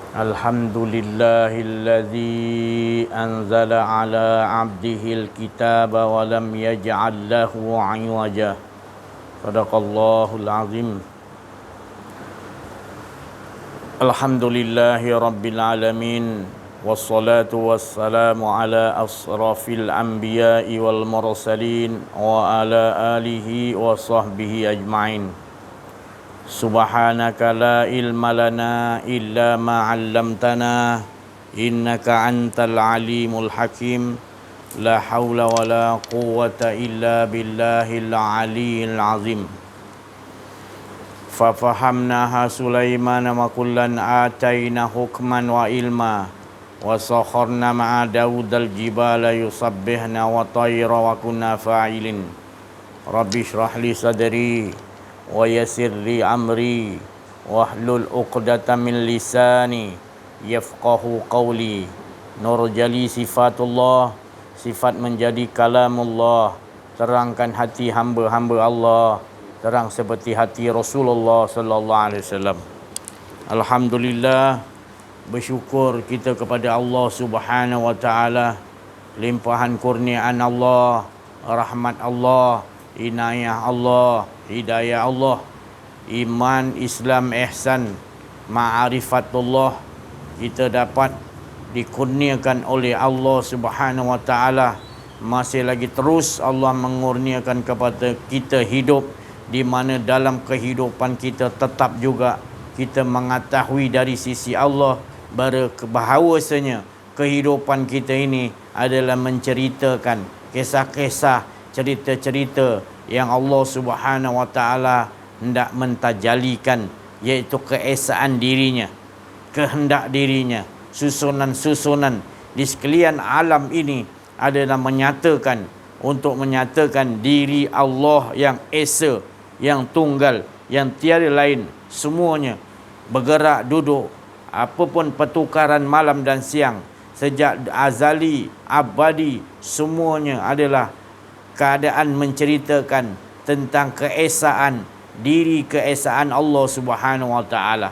Alhamdulillahilladzi anzala ala abdihil kitaba wa lam yaj'al lahu 'iwaja. Shadaqallahul azim. Alhamdulillahi rabbil alamin. Wassalatu wassalamu ala asrafil anbiya'i wal mursalin wa ala alihi wa sahbihi ajma'in. Subhanaka la ilma lana illa ma 'allamtana innaka antal alimul hakim. La haula wa la quwwata illa billahil aliyyil azim. Fa fahamnaha Sulaiman wa kullan ataina hukman wa ilma wa sakharna ma'a Daudal jibala yusabbihna wa tayra wa kunna fa'ilin. Rabbi shrah li sadri wa yassir li amri wahlul 'uqdatam min lisani yafqahu qawli. Nur jali sifatullah, sifat menjadi kalamullah, terangkan hati hamba-hamba Allah, terang seperti hati Rasulullah sallallahu alaihi wasallam. Alhamdulillah, bersyukur kita kepada Allah Subhanahu wa taala, limpahan kurniaan Allah, rahmat Allah, inayah Allah, hidayah Allah, iman, Islam, ihsan, ma'rifatullah, kita dapat dikurniakan oleh Allah Subhanahu wa taala. Masih lagi terus Allah mengurniakan kepada kita hidup, di mana dalam kehidupan kita tetap juga kita mengetahui dari sisi Allah bahawasanya kehidupan kita ini adalah menceritakan kisah-kisah, cerita-cerita yang Allah Subhanahu wa taala hendak mentajalikan, iaitu keesaan dirinya, kehendak dirinya, susunan-susunan di sekalian alam ini adalah menyatakan, untuk menyatakan diri Allah yang esa, yang tunggal, yang tiada lain, semuanya bergerak duduk, apapun pertukaran malam dan siang, sejak azali, abadi, semuanya adalah keadaan menceritakan tentang keesaan diri, keesaan Allah Subhanahu wa taala.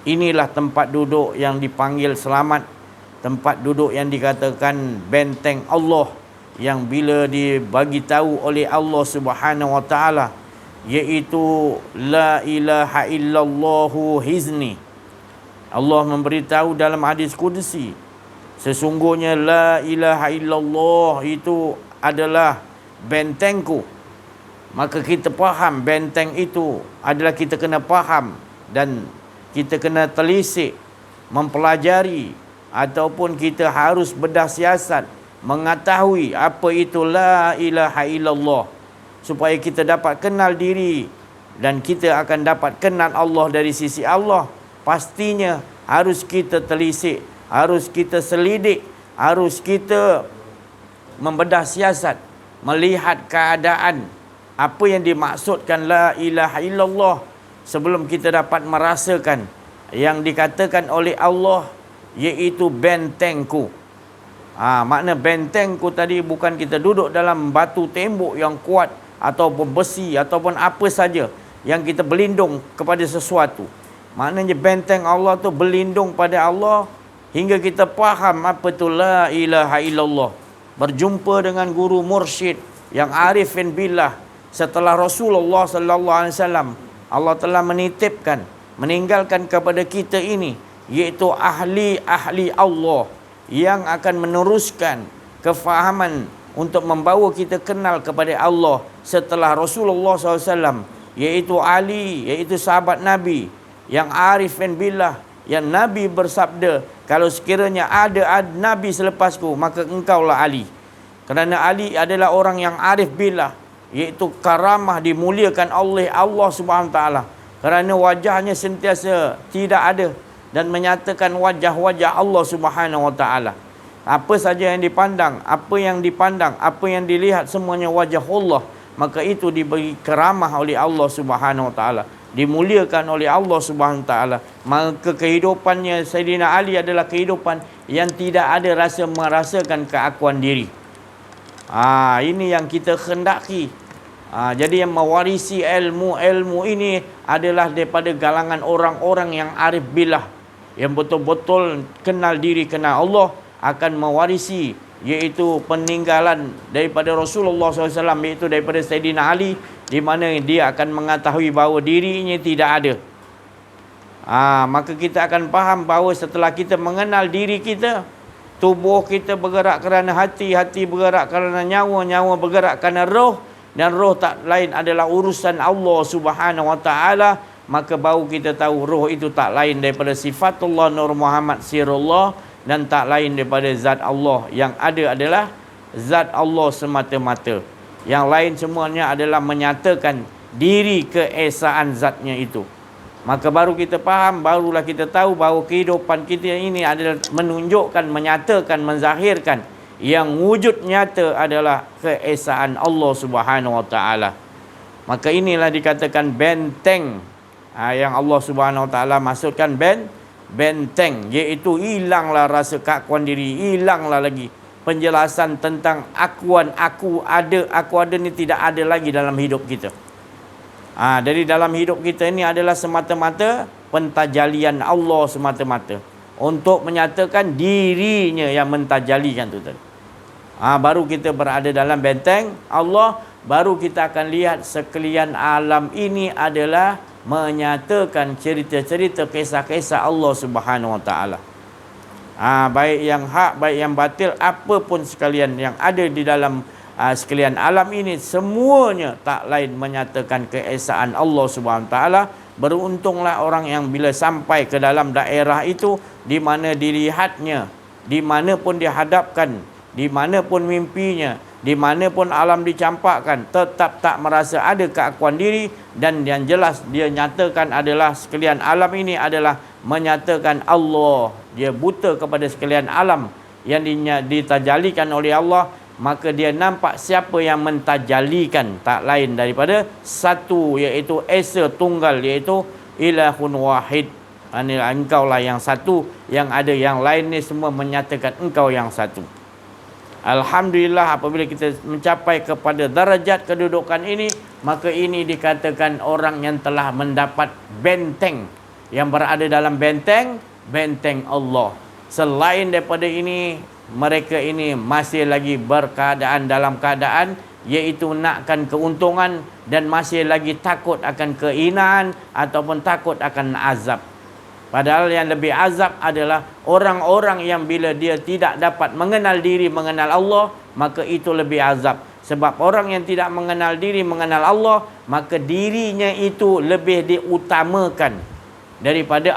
Inilah tempat duduk yang dipanggil selamat, tempat duduk yang dikatakan benteng Allah, yang bila dibagi tahu oleh Allah Subhanahu wa taala, iaitu la ilaha illallahu hizni. Allah memberitahu dalam hadis qudsi, sesungguhnya la ilaha illallah itu adalah bentengku. Maka kita faham benteng itu adalah kita kena faham dan kita kena telisik, mempelajari, ataupun kita harus bedah siasat mengetahui apa itu la ilaha illallah, supaya kita dapat kenal diri dan kita akan dapat kenal Allah dari sisi Allah. Pastinya harus kita telisik, harus kita selidik, harus kita membedah siasat, melihat keadaan apa yang dimaksudkan la ilaha illallah, sebelum kita dapat merasakan yang dikatakan oleh Allah, iaitu bentengku. Makna bentengku tadi bukan kita duduk dalam batu tembok yang kuat ataupun besi ataupun apa saja yang kita berlindung kepada sesuatu. Maknanya benteng Allah tu berlindung pada Allah hingga kita faham apa tu la ilaha illallah. Berjumpa dengan guru mursyid yang arifin billah setelah Rasulullah sallallahu alaihi wasallam, Allah telah menitipkan, meninggalkan kepada kita ini, iaitu ahli-ahli Allah yang akan meneruskan kefahaman untuk membawa kita kenal kepada Allah setelah Rasulullah SAW, iaitu Ali, iaitu sahabat Nabi yang arifin billah, yang Nabi bersabda, kalau sekiranya ada Nabi selepasku, maka engkaulah Ali. Kerana Ali adalah orang yang arif billah, iaitu karamah, dimuliakan oleh Allah Subhanahu Wa Taala, kerana wajahnya sentiasa tidak ada dan menyatakan wajah-wajah Allah Subhanahu Wa Taala. Apa saja yang dipandang, apa yang dilihat, semuanya wajah Allah. Maka itu diberi keramah oleh Allah Subhanahu Wa Taala, dimuliakan oleh Allah Subhanahu Wa Taala. Maka kehidupannya Sayyidina Ali adalah kehidupan yang tidak ada rasa merasakan keakuan diri. Ini yang kita hendaki. Jadi yang mewarisi ilmu ini adalah daripada galangan orang-orang yang arif billah, yang betul-betul kenal diri, kenal Allah, akan mewarisi iaitu peninggalan daripada Rasulullah SAW, iaitu daripada Sayyidina Ali, di mana dia akan mengetahui bahawa dirinya tidak ada. Maka kita akan faham bahawa setelah kita mengenal diri kita, tubuh kita bergerak kerana hati, hati bergerak kerana nyawa, nyawa bergerak kerana roh, dan roh tak lain adalah urusan Allah Subhanahu Wa Taala. Maka baru kita tahu roh itu tak lain daripada sifatullah Nur Muhammad Sirullah, dan tak lain daripada zat Allah. Yang ada adalah zat Allah semata-mata. Yang lain semuanya adalah menyatakan diri keesaan zatnya itu. Maka baru kita faham, barulah kita tahu bahawa kehidupan kita ini adalah menunjukkan, menyatakan, menzahirkan yang wujud nyata adalah keesaan Allah Subhanahu Wa Taala. Maka inilah dikatakan benteng yang Allah Subhanahu Wa Taala maksudkan benteng, iaitu hilanglah rasa keakuan diri, hilanglah lagi penjelasan tentang akuan, aku ada ni tidak ada lagi dalam hidup kita. Dari dalam hidup kita ini adalah semata-mata pentajalian Allah semata-mata, untuk menyatakan dirinya yang mentajalikan tu tadi. Baru kita berada dalam benteng Allah, baru kita akan lihat sekalian alam ini adalah menyatakan cerita-cerita, kisah-kisah Allah Subhanahu Wa Taala. Baik yang hak, baik yang batil, apa pun sekalian yang ada di dalam sekalian alam ini, semuanya tak lain menyatakan keesaan Allah Subhanahu Wa Taala. Beruntunglah orang yang bila sampai ke dalam daerah itu, di mana dilihatnya, di mana pun dihadapkan, di mana pun mimpinya, di mana pun alam dicampakkan, tetap tak merasa ada keakuan diri. Dan yang jelas dia nyatakan adalah sekalian alam ini adalah menyatakan Allah. Dia buta kepada sekalian alam yang ditajalikan oleh Allah. Maka dia nampak siapa yang mentajalikan, tak lain daripada satu, iaitu Esa Tunggal, iaitu Ilahun Wahid. Engkau lah yang satu, yang ada yang lain ni semua menyatakan engkau yang satu. Alhamdulillah, apabila kita mencapai kepada darajat kedudukan ini, maka ini dikatakan orang yang telah mendapat benteng, yang berada dalam benteng Allah. Selain daripada ini, mereka ini masih lagi dalam keadaan iaitu nakkan keuntungan, dan masih lagi takut akan kehinaan ataupun takut akan azab. Padahal yang lebih azab adalah orang-orang yang bila dia tidak dapat mengenal diri, mengenal Allah, maka itu lebih azab. Sebab orang yang tidak mengenal diri, mengenal Allah, maka dirinya itu lebih diutamakan daripada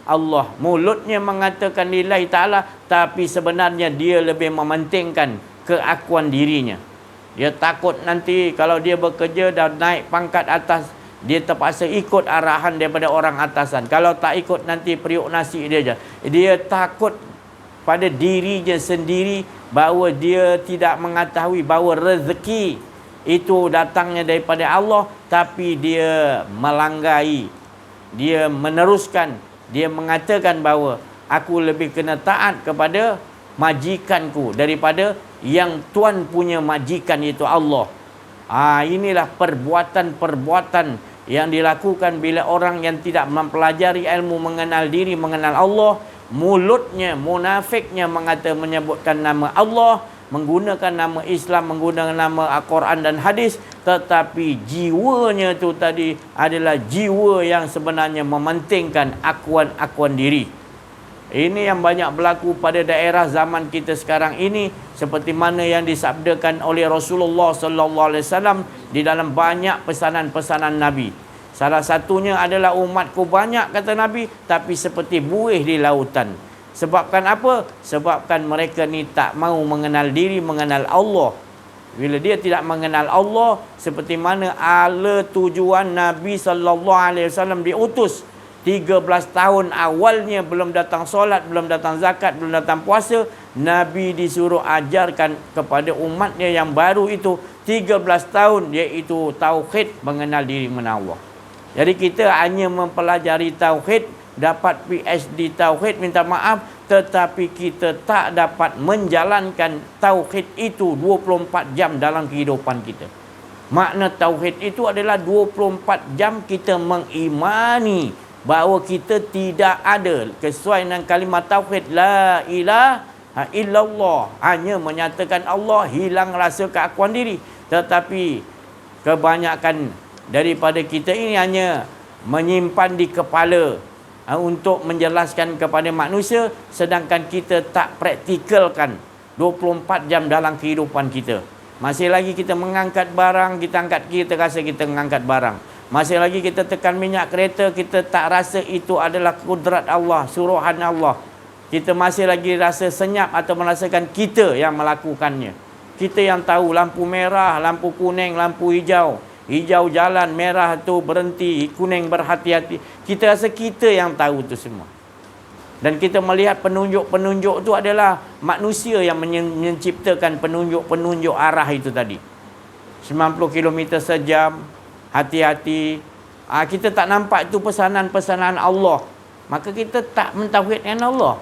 Allah. Mulutnya mengatakan lillahi ta'ala, tapi sebenarnya dia lebih mementingkan keakuan dirinya. Dia takut nanti kalau dia bekerja dan naik pangkat atas, dia terpaksa ikut arahan daripada orang atasan. Kalau tak ikut, nanti periuk nasi dia je. Dia takut pada dirinya sendiri, bahawa dia tidak mengetahui bahawa rezeki itu datangnya daripada Allah, tapi dia melanggai, dia meneruskan. Dia mengatakan bahawa aku lebih kena taat kepada majikanku daripada yang Tuan punya majikan, iaitu Allah. Inilah perbuatan-perbuatan yang dilakukan bila orang yang tidak mempelajari ilmu mengenal diri, mengenal Allah. Mulutnya, munafiknya menyebutkan nama Allah, menggunakan nama Islam, menggunakan nama Al-Quran dan hadis, tetapi jiwanya tu tadi adalah jiwa yang sebenarnya mementingkan akuan diri. Ini yang banyak berlaku pada daerah zaman kita sekarang ini, seperti mana yang disabdakan oleh Rasulullah sallallahu alaihi wasallam di dalam banyak pesanan-pesanan Nabi. Salah satunya adalah umatku banyak, kata Nabi, tapi seperti buih di lautan. Sebabkan apa? Sebabkan mereka ni tak mau mengenal diri, mengenal Allah. Bila dia tidak mengenal Allah, seperti mana ala tujuan Nabi sallallahu alaihi wasallam diutus. 13 tahun awalnya belum datang solat, belum datang zakat, belum datang puasa, Nabi disuruh ajarkan kepada umatnya yang baru itu 13 tahun, iaitu tauhid, mengenal diri, mengenal Allah. Jadi kita hanya mempelajari tauhid, dapat PhD tauhid, minta maaf, tetapi kita tak dapat menjalankan tauhid itu 24 jam dalam kehidupan kita. Makna tauhid itu adalah 24 jam kita mengimani bahawa kita tidak ada sesuai dengan kalimat tauhid la ilaha illallah, hanya menyatakan Allah, hilang rasa keakuan diri. Tetapi kebanyakan daripada kita ini hanya menyimpan di kepala untuk menjelaskan kepada manusia, sedangkan kita tak praktikalkan 24 jam dalam kehidupan kita. Masih lagi kita mengangkat barang, kita rasa kita mengangkat barang. Masih lagi kita tekan minyak kereta, kita tak rasa itu adalah kudrat Allah, suruhan Allah. Kita masih lagi rasa senyap atau merasakan kita yang melakukannya. Kita yang tahu lampu merah, lampu kuning, lampu hijau. Hijau jalan, merah tu berhenti, kuning berhati-hati. Kita rasa kita yang tahu tu semua. Dan kita melihat penunjuk-penunjuk tu adalah manusia yang menciptakan penunjuk-penunjuk arah itu tadi. 90 km sejam, hati-hati. Kita tak nampak itu pesanan-pesanan Allah. Maka kita tak mentauhidkan Allah.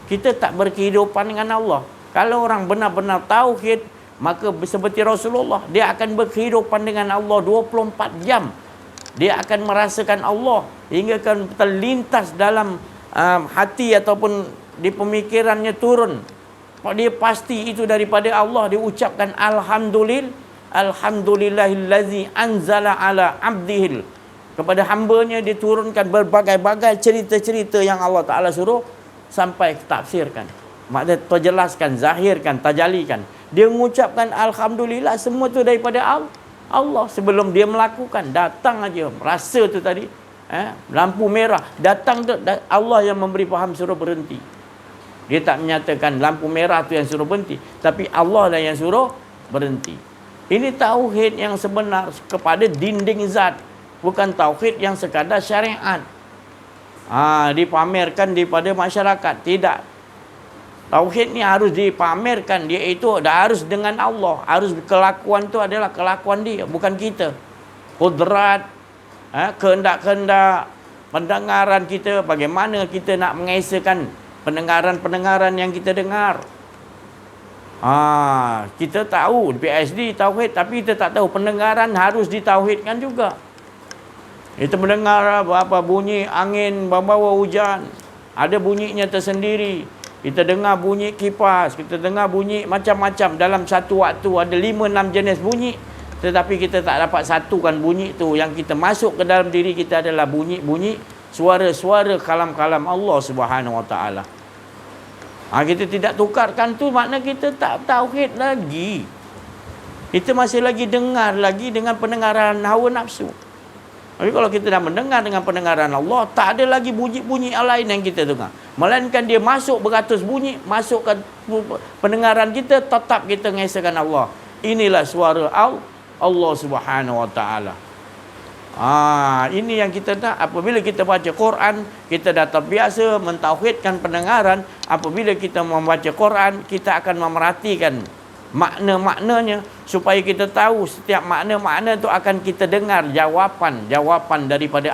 Kita tak berkehidupan dengan Allah. Kalau orang benar-benar tauhid, maka seperti Rasulullah, dia akan berkehidupan dengan Allah 24 jam. Dia akan merasakan Allah hingga akan terlintas dalam hati ataupun di pemikirannya turun. Dia pasti itu daripada Allah. Dia ucapkan Alhamdulillahillazi anzala ala abdihil. Kepada hambanya diturunkan berbagai-bagai cerita-cerita yang Allah Ta'ala suruh sampai tafsirkan. Maknanya terjelaskan, zahirkan, tajalikan. Dia mengucapkan Alhamdulillah, semua tu daripada Allah. Sebelum dia melakukan, datang aja rasa tu tadi, lampu merah datang tu, Allah yang memberi faham suruh berhenti. Dia tak menyatakan lampu merah tu yang suruh berhenti, tapi Allah lah yang suruh berhenti. Ini tauhid yang sebenar kepada dinding zat, bukan tauhid yang sekadar syariat dipamerkan daripada masyarakat. Tidak. Tauhid ni harus dipamerkan, dia itu dah harus dengan Allah. Harus kelakuan tu adalah kelakuan dia, bukan kita. Kudrat, kehendak-kehendak, pendengaran kita, bagaimana kita nak mengesakan pendengaran-pendengaran yang kita dengar. Kita tahu PhD tauhid, tapi kita tak tahu pendengaran harus ditauhidkan juga. Kita mendengar apa bunyi angin membawa hujan, ada bunyinya tersendiri. Kita dengar bunyi kipas, kita dengar bunyi macam-macam dalam satu waktu, ada 5-6 jenis bunyi. Tetapi kita tak dapat satukan bunyi tu. Yang kita masuk ke dalam diri kita adalah bunyi-bunyi, suara-suara kalam-kalam Allah Subhanahu Wa Taala. Kita tidak tukarkan tu, makna kita tak tauhid lagi. Kita masih lagi dengar lagi dengan pendengaran hawa nafsu. Tapi kalau kita dah mendengar dengan pendengaran Allah, tak ada lagi bunyi-bunyi lain yang kita dengar. Melainkan dia masuk beratus bunyi, masuk ke pendengaran kita, tetap kita mengesahkan Allah. Inilah suara Allah Subhanahu Wa Taala. Ini yang kita nak. Apabila kita baca Quran, kita dah terbiasa mentauhidkan pendengaran. Apabila kita membaca Quran, kita akan memerhatikan makna-maknanya, supaya kita tahu setiap makna-makna itu akan kita dengar jawapan daripada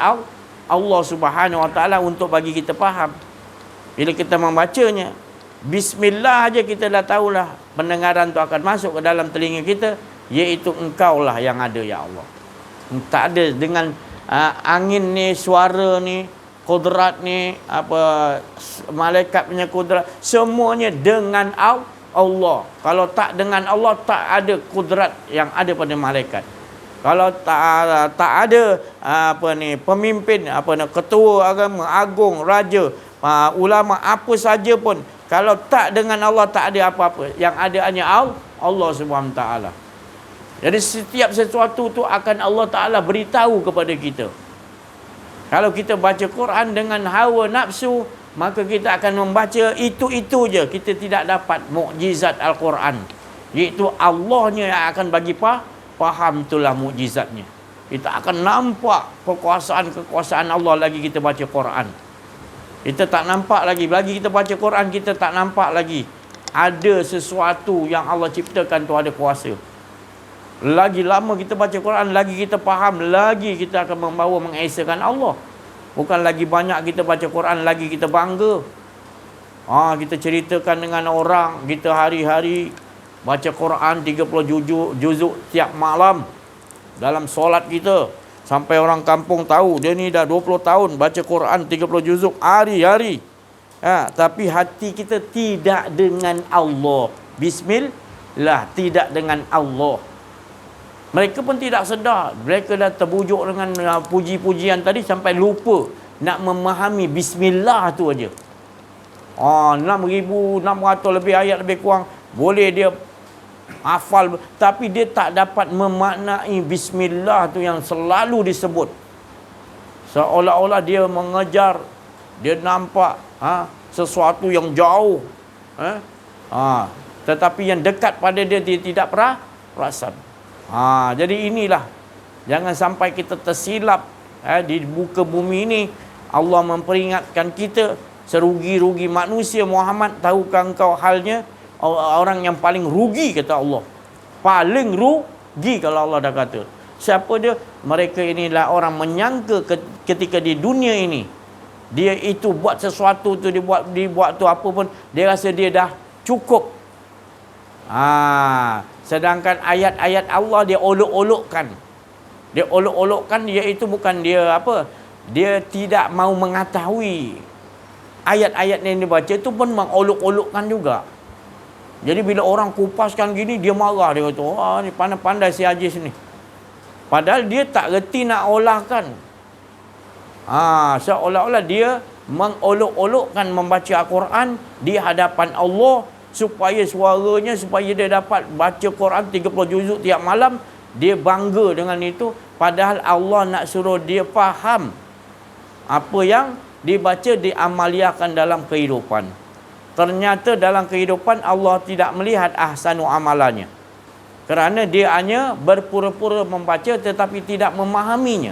Allah Subhanahu Wa Taala untuk bagi kita faham. Bila kita membacanya, bismillah aja kita dah tahulah pendengaran itu akan masuk ke dalam telinga kita, iaitu Engkaulah yang ada ya Allah. Tak ada dengan angin ni, suara ni, kudrat ni, malaikat punya kudrat, semuanya dengan Allah. Kalau tak dengan Allah, tak ada kudrat yang ada pada malaikat. Kalau tak ada pemimpin, ketua agama, agung, raja, ulama, apa saja pun, kalau tak dengan Allah, tak ada apa-apa. Yang ada hanya Allah Subhanahu Wa Taala. Jadi setiap sesuatu tu akan Allah Ta'ala beritahu kepada kita. Kalau kita baca Quran dengan hawa nafsu, maka kita akan membaca itu je. Kita tidak dapat mukjizat Al-Quran, iaitu Allahnya yang akan bagi faham, itulah mukjizatnya. Kita akan nampak kekuasaan Allah lagi kita baca Quran. Kita tak nampak lagi kita baca Quran, kita tak nampak lagi ada sesuatu yang Allah ciptakan tu ada kuasa. Lagi lama kita baca Quran, lagi kita faham, lagi kita akan membawa mengesahkan Allah. Bukan lagi banyak kita baca Quran, lagi kita bangga. Kita ceritakan dengan orang, kita hari-hari baca Quran 30 juzuk tiap malam dalam solat kita. Sampai orang kampung tahu dia ni dah 20 tahun baca Quran 30 juzuk hari-hari. Tapi hati kita tidak dengan Allah. Bismillah, tidak dengan Allah. Mereka pun tidak sedar. Mereka dah terbujuk dengan puji-pujian tadi sampai lupa nak memahami bismillah tu aja. 6,600 lebih ayat lebih kurang boleh dia hafal, tapi dia tak dapat memaknai bismillah tu yang selalu disebut. Seolah-olah dia mengejar, dia nampak sesuatu yang jauh, tetapi yang dekat pada dia tidak perasan. Jadi inilah, jangan sampai kita tersilap di muka bumi ini. Allah memperingatkan kita, serugi-rugi manusia Muhammad, tahukah engkau halnya orang yang paling rugi, kata Allah. Paling rugi kalau Allah dah kata. Siapa dia? Mereka inilah orang menyangka ketika di dunia ini dia itu buat sesuatu tu, dibuat tu apa pun, dia rasa dia dah cukup. Sedangkan ayat-ayat Allah dia olok-olokkan. Dia olok-olokkan, iaitu bukan dia apa, dia tidak mau mengetahui ayat-ayat yang dibaca itu pun mengolok-olokkan juga. Jadi bila orang kupaskan gini, dia marah. Dia kata, ni pandai-pandai si Haji ni. Padahal dia tak reti nak olahkan. Seolah-olah dia mengolok-olokkan membaca Al-Quran di hadapan Allah, supaya suaranya, supaya dia dapat baca Quran 30 juzuk tiap malam. Dia bangga dengan itu. Padahal Allah nak suruh dia faham apa yang dibaca, diamaliakan dalam kehidupan. Ternyata dalam kehidupan Allah tidak melihat ahsanu amalannya, kerana dia hanya berpura-pura membaca tetapi tidak memahaminya.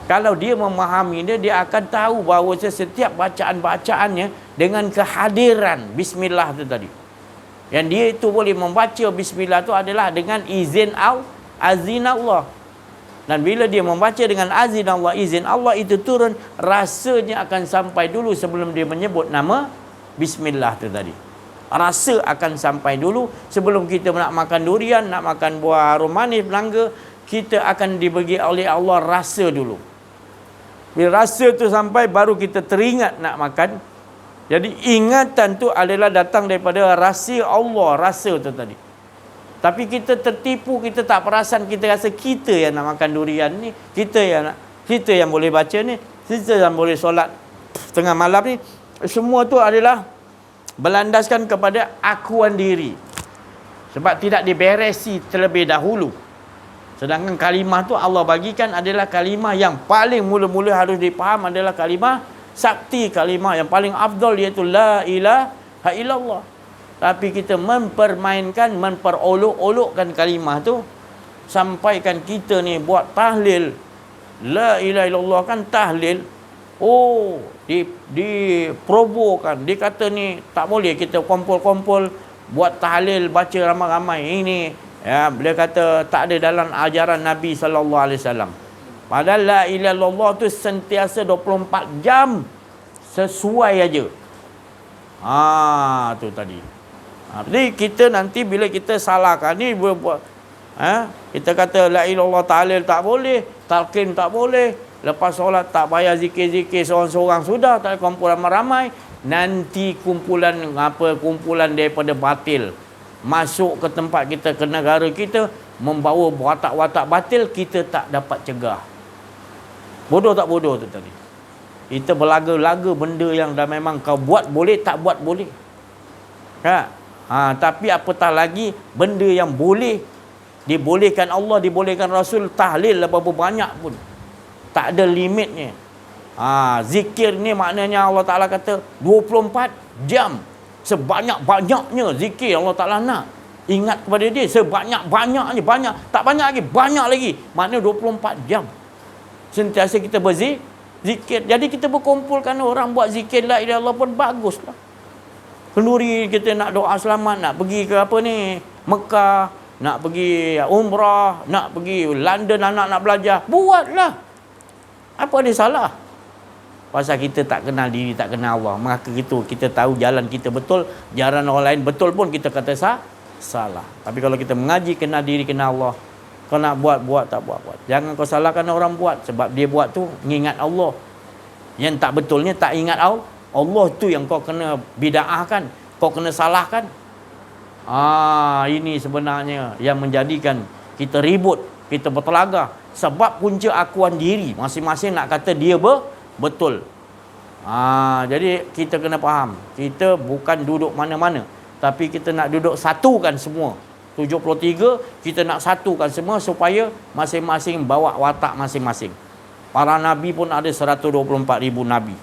Kalau dia memahaminya, dia akan tahu bahawa setiap bacaan-bacaannya dengan kehadiran bismillah itu tadi. Yang dia itu boleh membaca bismillah itu adalah dengan izin azin Allah. Dan bila dia membaca dengan azin Allah, izin Allah itu turun, rasanya akan sampai dulu sebelum dia menyebut nama bismillah tu tadi. Rasa akan sampai dulu sebelum kita nak makan durian, nak makan buah harum manis, belangga, kita akan dibagi oleh Allah rasa dulu. Bila rasa tu sampai, baru kita teringat nak makan. Jadi ingatan tu adalah datang daripada rasa Allah, rasa tu tadi. Tapi kita tertipu, kita tak perasan, kita rasa kita yang nak makan durian ni, kita yang boleh baca ni, kita yang boleh solat tengah malam ni. Semua tu adalah berlandaskan kepada akuan diri, sebab tidak diberesi terlebih dahulu. Sedangkan kalimah tu Allah bagikan adalah kalimah yang paling mula-mula harus dipaham, adalah kalimah sakti, kalimah yang paling afdal, iaitu la ilaha illallah. Tapi kita mempermainkan, memperolok-olokkan kalimah tu, sampaikan kita ni buat tahlil la ilaha illallah, kan tahlil, diprovokan, dikata ni tak boleh kita kumpul-kumpul buat tahlil, baca ramai-ramai. Ini dia kata tak ada dalam ajaran Nabi SAW. Padahal la ilaha illallah tu sentiasa 24 jam sesuai aja. Tu tadi. Jadi kita nanti bila kita salahkan ni, kita kata la ilaha illallah, tahlil tak boleh, talqin tak boleh, lepas solat tak payah zikir-zikir seorang-seorang, sudah tak kumpul ramai-ramai, nanti kumpulan daripada batil masuk ke tempat kita, ke negara kita, membawa watak-watak batil, kita tak dapat cegah. Bodoh tak bodoh tu tadi. Kita berlaga-laga benda yang dah memang kau buat boleh, tak buat boleh. Tapi apatah lagi benda yang boleh, dibolehkan Allah, dibolehkan Rasul, tahlil berapa banyak pun tak ada limitnya. Zikir ni maknanya Allah Ta'ala kata 24 jam, sebanyak-banyaknya zikir Allah Ta'ala nak. Ingat kepada dia sebanyak-banyaknya, banyak, tak banyak lagi, banyak lagi. Maknanya 24 jam sentiasa kita berzikir. Jadi kita berkumpulkan orang buat zikir la ilaha illallah pun baguslah. Kenduri kita nak doa selamat, nak pergi ke apa ni, Mekah, nak pergi umrah, nak pergi London, anak nak belajar, buatlah. Apa ada salah? Pasal kita tak kenal diri, tak kenal Allah. Maka kita tahu jalan kita betul, jalan orang lain betul pun kita kata salah. Tapi kalau kita mengaji, kenal diri, kenal Allah, Kau nak buat, tak buat. Jangan kau salahkan orang buat. Sebab dia buat tu mengingat Allah. Yang tak betulnya tak ingat Allah tu yang kau kena bida'ahkan. Kau kena salahkan. Ini sebenarnya yang menjadikan kita ribut, kita bertelagah. Sebab punca akuan diri. Masing-masing nak kata dia betul. Jadi kita kena faham. Kita bukan duduk mana-mana. Tapi kita nak duduk satukan semua. 73, kita nak satukan semua supaya masing-masing bawa watak masing-masing. Para Nabi pun ada 124,000 Nabi.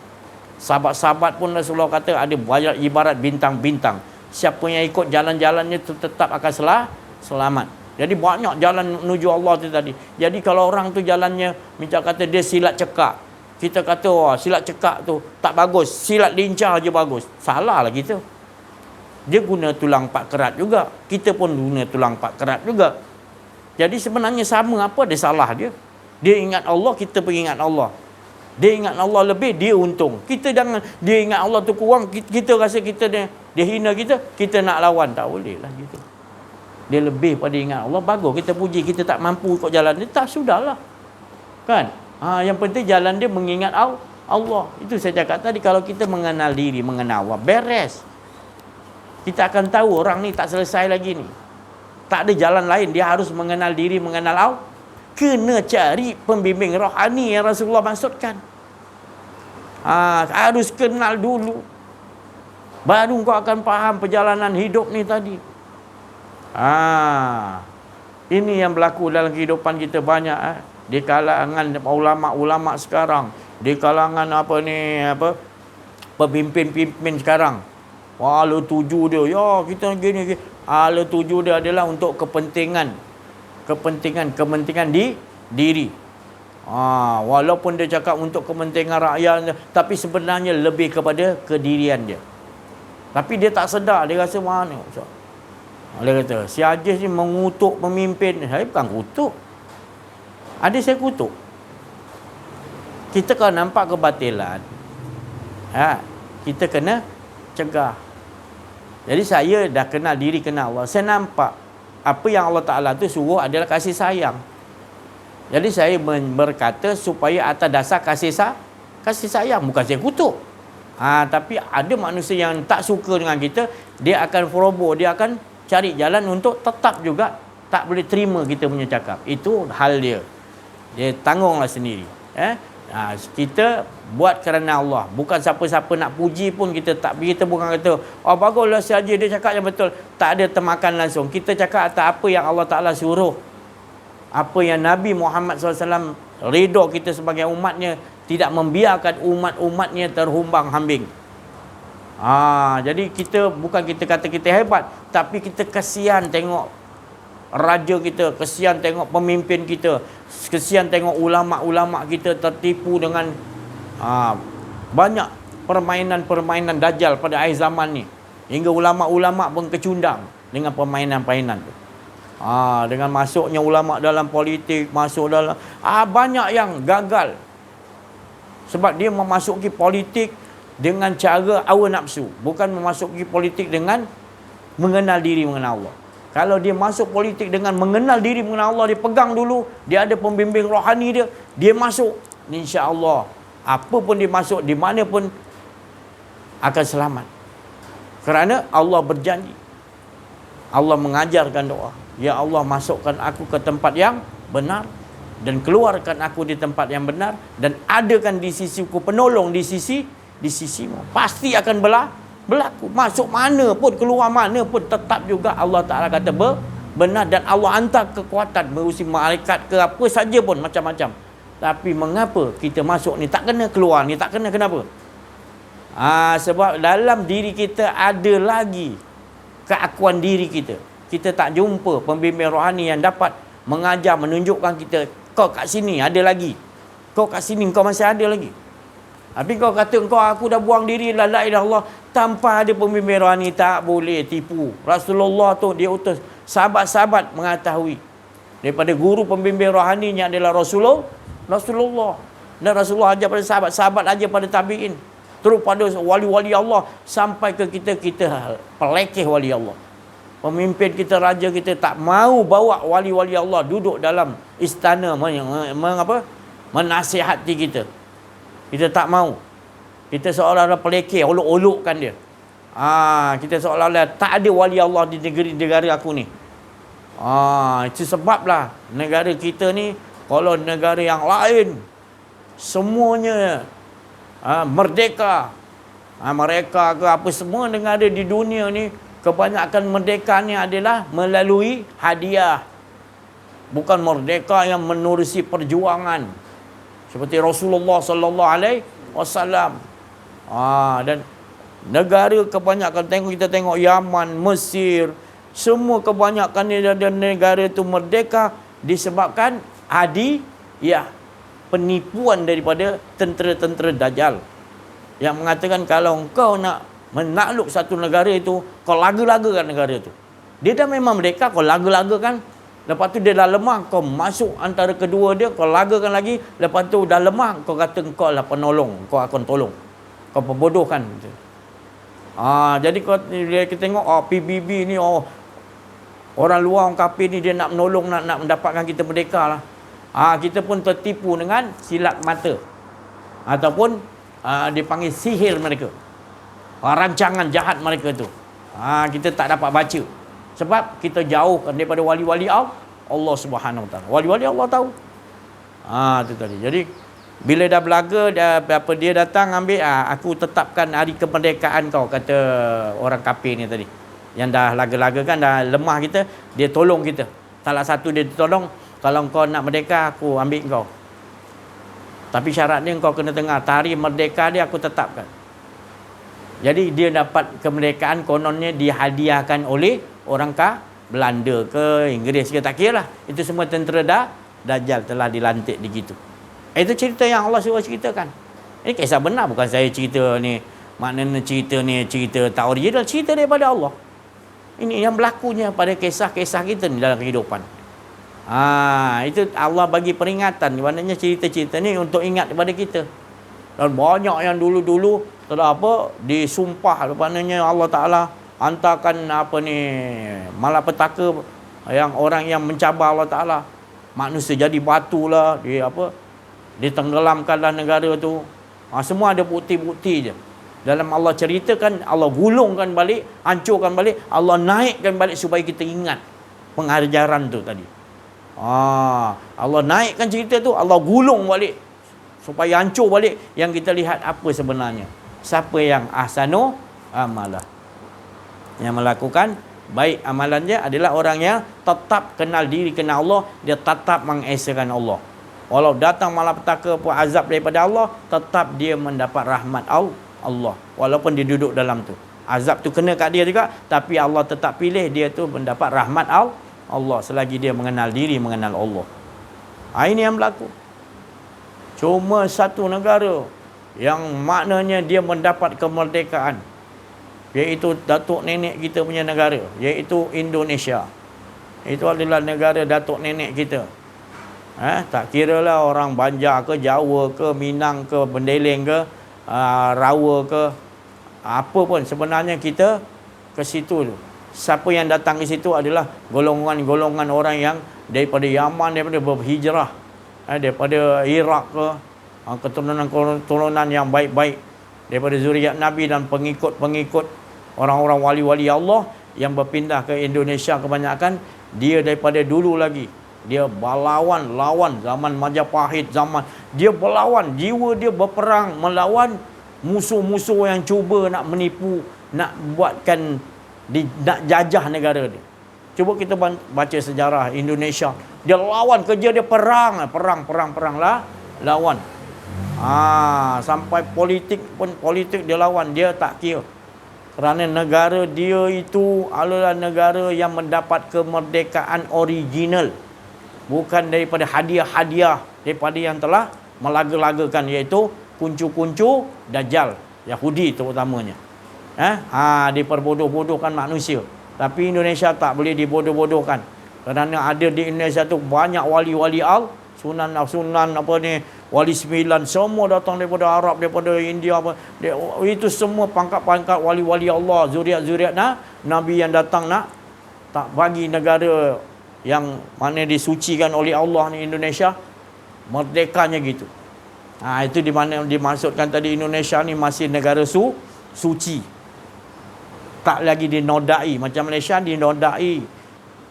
Sahabat-sahabat pun Rasulullah kata ada banyak ibarat bintang-bintang. Siapa yang ikut jalan-jalannya tu tetap akan selamat. Jadi banyak jalan menuju Allah tu tadi. Jadi kalau orang tu jalannya, macam kata dia silat cekak. Kita kata, silat cekak tu tak bagus. Silat lincah je bagus. Salah lah kita. Dia guna tulang empat kerat juga. Kita pun guna tulang empat kerat juga. Jadi sebenarnya sama, apa ada salah dia? Dia ingat Allah, kita pun ingat Allah. Dia ingat Allah lebih, dia untung. Kita jangan, dia ingat Allah tu kurang, kita rasa dia hina kita nak lawan. Tak boleh lah gitu. Dia lebih pada ingat Allah, bagus kita puji. Kita tak mampu ikut jalan dia, tak, sudahlah. Kan? Yang penting jalan dia mengingat Allah. Itu saya cakap tadi, kalau kita mengenal diri, mengenal Allah, beres. Kita akan tahu orang ni tak selesai lagi ni. Tak ada jalan lain. Dia harus mengenal diri, mengenal Allah. Kena cari pembimbing rohani yang Rasulullah maksudkan. Harus kenal dulu. Baru kau akan faham perjalanan hidup ni tadi. Ini yang berlaku dalam kehidupan kita banyak. Di kalangan ulama-ulama sekarang. Di kalangan pemimpin-pemimpin sekarang. Ala tuju dia, ya kita gini. Ala tuju dia adalah untuk kepentingan di diri. Walaupun dia cakap untuk kepentingan rakyat, tapi sebenarnya lebih kepada kedirian dia. Tapi dia tak sedar, dia rasa mana. Dia kata, si Aziz ni mengutuk pemimpin. Saya bukan kutuk. Ada saya kutuk. Kita kalau nampak kebatilan, kita kena cegah. Jadi saya dah kenal diri, kenal Allah. Saya nampak apa yang Allah Ta'ala tu suruh adalah kasih sayang. Jadi saya berkata supaya atas dasar kasih sayang. Bukan saya kutuk. Tapi ada manusia yang tak suka dengan kita, dia akan feroboh, dia akan cari jalan untuk tetap juga tak boleh terima kita punya cakap. Itu hal dia. Dia tanggunglah sendiri. Kita buat kerana Allah. Bukan siapa-siapa nak puji pun kita tak. Kita bukan kata, baguslah saja dia cakap yang betul. Tak ada temakan langsung. Kita cakap atas apa yang Allah Ta'ala suruh. Apa yang Nabi Muhammad SAW redha kita sebagai umatnya. Tidak membiarkan umat-umatnya terhumbang hambing. Jadi kita bukan kita kata kita hebat. Tapi kita kesian tengok raja kita, kesian tengok pemimpin kita, kesian tengok ulama-ulama kita tertipu dengan banyak permainan-permainan dajjal pada akhir zaman ni. Hingga ulama-ulama pun kecundang dengan permainan-permainan tu. Dengan masuknya ulama dalam politik, masuk dalam banyak yang gagal. Sebab dia memasuki politik dengan cara hawa nafsu, bukan memasuki politik dengan mengenal diri, mengenal Allah. Kalau dia masuk politik dengan mengenal diri, mengenal Allah, dia pegang dulu, dia ada pembimbing rohani dia masuk, insya-Allah apa pun dia masuk, di mana pun akan selamat. Kerana Allah berjanji. Allah mengajarkan doa, ya Allah, masukkan aku ke tempat yang benar dan keluarkan aku di tempat yang benar, dan adakan di sisiku penolong di sisimu. Pasti akan berlaku. Masuk mana pun, keluar mana pun, tetap juga Allah Ta'ala kata benar. Dan Allah hantar kekuatan berusi malaikat ke apa saja pun, macam-macam. Tapi mengapa kita masuk ni tak kena, keluar ni tak kena? Kenapa? Sebab dalam diri kita ada lagi keakuan diri kita. Kita tak jumpa pembimbing rohani yang dapat mengajar, menunjukkan kita, kau kat sini ada lagi, kau kat sini kau masih ada lagi. Tapi kau kata aku dah buang diri, la ilaha illallah, tanpa ada pembimbing rohani tak boleh tipu. Rasulullah tu dia utus sahabat-sahabat mengetahui daripada guru pembimbing rohaninya adalah Rasulullah. Dan Rasulullah ajar pada sahabat-sahabat, ajar pada tabi'in, terus pada wali-wali Allah, sampai ke kita pelekeh wali Allah. Pemimpin kita, raja kita tak mau bawa wali-wali Allah duduk dalam istana menasihati kita. Kita tak mau. Kita seolah-olah pelekeh, olok-olokkan dia. Kita seolah-olah tak ada wali Allah di negara aku ni. Itu sebablah negara kita ni, kalau negara yang lain semuanya merdeka, mereka ke apa semua negara di dunia ni, kebanyakan merdekanya adalah melalui hadiah, bukan merdeka yang menerusi perjuangan seperti Rasulullah sallallahu alaihi wasallam. Dan negara kebanyakan, kita tengok Yaman, Mesir, semua kebanyakan negara itu merdeka disebabkan penipuan daripada tentera-tentera Dajjal yang mengatakan kalau engkau nak menakluk satu negara itu, kau laga-lagakan negara itu. Dia dah memang merdeka, kau laga-lagakan. Lepas tu dia dah lemah, kau masuk antara kedua dia, kau lagakan lagi. Lepas tu dah lemah, kau kata kau lah penolong, kau akan tolong. Kau pembodohkan. Jadi kita tengok PBB ni, orang luar, orang kafir ni, dia nak menolong, nak mendapatkan kita merdeka lah. Kita pun tertipu dengan silap mata. Ataupun dipanggil sihir mereka. Rancangan jahat mereka tu. Kita tak dapat baca. Sebab kita jauhkan daripada wali-wali Allah Subhanahu Wa Taala. Wali-wali Allah tahu. Itu tadi. Jadi bila dah belaga, dia datang ambil, aku tetapkan hari kemerdekaan kau, kata orang kafir ni tadi. Yang dah laga-laga kan, dah lemah kita, dia tolong kita. Salah satu dia tolong, kalau kau nak merdeka, aku ambil kau. Tapi syaratnya kau kena dengar, tarikh merdeka dia aku tetapkan. Jadi dia dapat kemerdekaan kononnya dihadiahkan oleh orang Belanda ke Inggeris ke, tak kira lah. Itu semua tentera Dajjal telah dilantik di situ. Itu cerita yang Allah suruh ceritakan. Ini kisah benar, bukan saya cerita ni. Maknanya cerita ni cerita tak original, cerita daripada Allah. Ini yang berlakunya pada kisah-kisah kita ni dalam kehidupan. Itu Allah bagi peringatan. Maknanya cerita-cerita ni untuk ingat kepada kita. Dan banyak yang dulu-dulu telah disumpah, maknanya Allah Ta'ala hantarkan malapetaka, yang orang yang mencabar Allah Ta'ala, manusia jadi batu lah, ditenggelamkanlah negara tu. Semua ada bukti-bukti je. Dalam Allah ceritakan, Allah gulungkan balik, hancurkan balik, Allah naikkan balik supaya kita ingat pengajaran tu tadi. Allah naikkan cerita tu, Allah gulung balik supaya hancur balik, yang kita lihat apa sebenarnya. Siapa yang ahsanu amalah, yang melakukan baik amalannya adalah orang yang tetap kenal diri, kenal Allah, dia tetap mengesakan Allah. Walau datang malapetaka pun, azab daripada Allah, tetap dia mendapat rahmat Allah. Walaupun dia duduk dalam tu, azab tu kena kat dia juga, tapi Allah tetap pilih dia tu mendapat rahmat Allah selagi dia mengenal diri, mengenal Allah. Ini yang berlaku. Cuma satu negara yang maknanya dia mendapat kemerdekaan, iaitu datuk nenek kita punya negara, iaitu Indonesia. Itu adalah negara datuk nenek kita. Tak kira lah orang Banjar ke, Jawa ke, Minang ke, Bendeling ke, Rawa ke, apa pun, sebenarnya kita ke situ. Siapa yang datang ke situ adalah golongan-golongan orang yang daripada Yaman, daripada berhijrah, daripada Iraq ke, keturunan-keturunan yang baik-baik daripada zuriat Nabi dan pengikut-pengikut orang-orang wali-wali Allah yang berpindah ke Indonesia kebanyakan. Dia daripada dulu lagi, dia lawan zaman Majapahit, zaman dia berlawan, jiwa dia berperang melawan musuh-musuh yang cuba nak menipu, nak buatkan nak jajah negara dia. Cuba kita baca sejarah Indonesia, dia lawan, kerja dia perang lah, lawan. Sampai politik dia lawan, dia tak kira. Kerana negara dia itu adalah negara yang mendapat kemerdekaan original, bukan daripada hadiah-hadiah daripada yang telah melaga-lagakan, iaitu kuncu-kuncu Dajjal, Yahudi terutamanya. Diperbodoh-bodohkan manusia. Tapi Indonesia tak boleh dibodoh-bodohkan. Kerana ada di Indonesia tu banyak wali-wali Sunan Wali Sembilan, semua datang daripada Arab, daripada India. Itu semua pangkat-pangkat wali-wali Allah, zuriat-zuriat Nabi yang datang nak Tak bagi negara yang mana disucikan oleh Allah ni Indonesia, merdekanya gitu. Itu di mana dimaksudkan tadi Indonesia ni masih negara suci. Tak lagi dinodai. Macam Malaysia dinodai.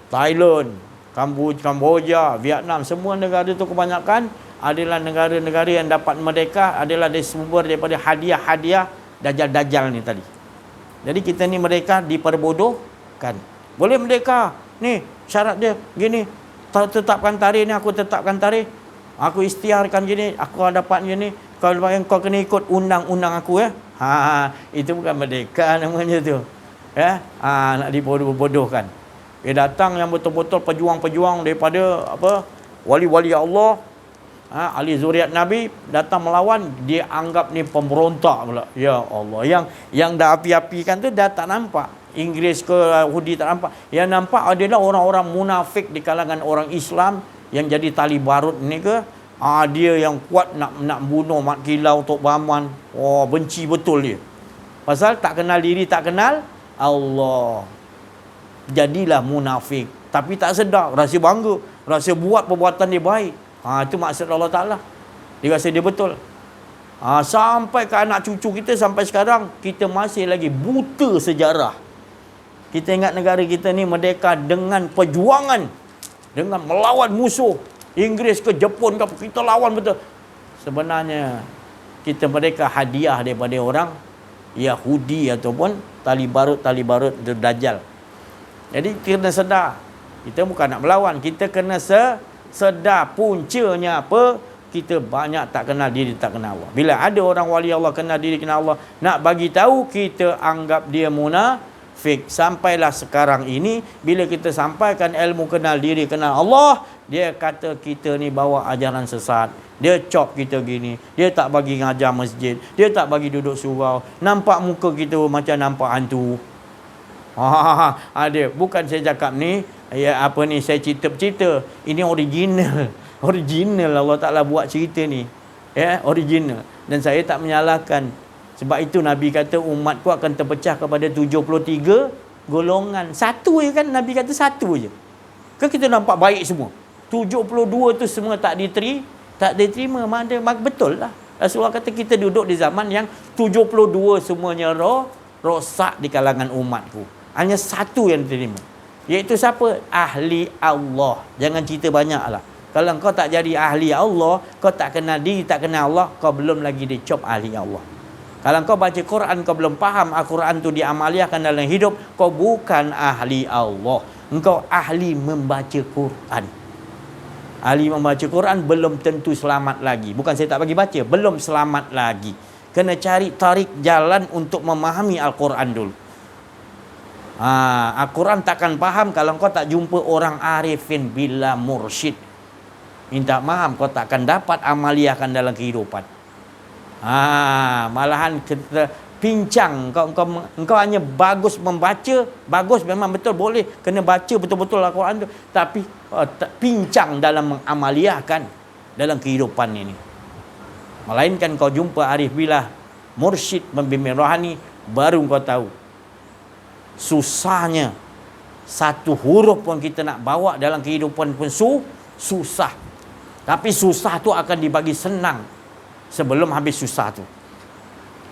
Thailand, Kamboja, Vietnam, semua negara tu kebanyakan adalah negara-negara yang dapat merdeka adalah dari sumber daripada hadiah-hadiah dajjal-dajjal ni tadi. Jadi kita ni merdeka diperbodohkan. Boleh merdeka. Ni syarat dia gini. Tetapkan tarikh ni, aku tetapkan tarikh. Aku istiharkan gini, aku dapat gini. Kalau kau kena ikut undang-undang aku itu bukan merdeka namanya tu. Nak dibodoh-bodohkan. Datang yang betul-betul pejuang-pejuang daripada wali-wali Allah, ahli zuriat Nabi datang melawan, dia anggap ni pemberontak pula. Ya Allah, yang dah api-apikan tu dah tak nampak. Inggeris ke Yahudi tak nampak. Yang nampak adalah orang-orang munafik di kalangan orang Islam yang jadi tali barut ni ke. Dia yang kuat nak bunuh Mat Kilau, Tok Bahman. Benci betul dia. Pasal tak kenal diri, tak kenal Allah. Jadilah munafik. Tapi tak sedar, rasa bangga, rasa buat perbuatan dia baik. Itu maksud Allah Ta'ala. Dia rasa dia betul. Sampai ke anak cucu kita sampai sekarang, kita masih lagi buta sejarah. Kita ingat negara kita ni merdeka dengan perjuangan, dengan melawan musuh. Inggeris ke Jepun ke, kita lawan betul. Sebenarnya kita merdeka hadiah daripada orang Yahudi ataupun tali barut itu dajjal. Jadi kita kena sedar, kita bukan nak melawan, kita kena sedar puncanya apa. Kita banyak tak kenal diri, tak kenal Allah. Bila ada orang wali Allah kenal diri, kenal Allah, nak bagi tahu kita anggap dia munafik. Sampailah sekarang ini, bila kita sampaikan ilmu kenal diri, kenal Allah, dia kata kita ni bawa ajaran sesat. Dia cop kita gini, dia tak bagi ngajar masjid, dia tak bagi duduk surau. Nampak muka kita macam nampak hantu. Ada. Bukan saya cakap ni, saya cerita-cerita. Ini original. Original Allah Ta'ala buat cerita ni. Original. Dan saya tak menyalahkan. Sebab itu Nabi kata umatku akan terpecah kepada 73 golongan. Satu je kan, Nabi kata satu je. Kan kita nampak baik semua. 72 tu semua tak diterima. Betul lah. Rasulullah kata kita duduk di zaman yang 72 semuanya rosak di kalangan umatku. Hanya satu yang diterima. Iaitu siapa? Ahli Allah. Jangan cerita banyak lah. Kalau kau tak jadi ahli Allah, kau tak kenal diri, tak kenal Allah, kau belum lagi dicop ahli Allah. Kalau kau baca Quran, kau belum faham Al-Quran tu diamaliahkan dalam hidup, kau bukan ahli Allah. Engkau ahli membaca Quran. Ahli membaca Quran belum tentu selamat lagi. Bukan saya tak bagi baca, belum selamat lagi. Kena cari tarik jalan untuk memahami Al-Quran dulu. Al-Quran takkan faham kalau kau tak jumpa orang arifin bila mursyid. Minta maaf, kau takkan dapat amaliahkan dalam kehidupan. Malahan kita pincang. Engkau hanya bagus membaca, bagus memang betul boleh, kena baca betul-betul Al-Quran tu, tapi pincang dalam mengamaliahkan dalam kehidupan ini. Melainkan kau jumpa arif billah, mursyid, membimbing rohani, baru kau tahu susahnya satu huruf pun kita nak bawa dalam kehidupan pun susah. Tapi susah tu akan dibagi senang sebelum habis susah tu.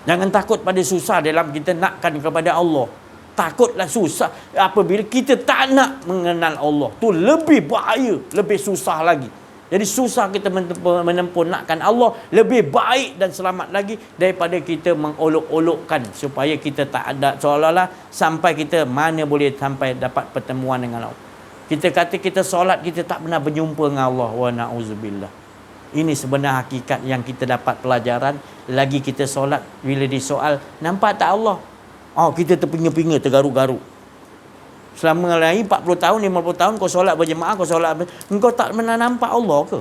Jangan takut pada susah dalam kita nakkan kepada Allah. Takutlah susah apabila kita tak nak mengenal Allah. Tu lebih bahaya, lebih susah lagi. Jadi susah kita menempuh nakkan Allah lebih baik dan selamat lagi daripada kita mengolok-olokkan supaya kita tak ada, seolah-olah sampai kita mana boleh sampai dapat pertemuan dengan Allah. Kita kata kita solat, kita tak pernah berjumpa dengan Allah. Wa na'udzubillah. Ini sebenar hakikat yang kita dapat pelajaran. Lagi kita solat, bila disoal, nampak tak Allah? Kita terpinga-pinga, tergaru-garu. Selama lagi 40 tahun, 50 tahun kau solat berjemaah, kau solat engkau tak pernah nampak Allah ke?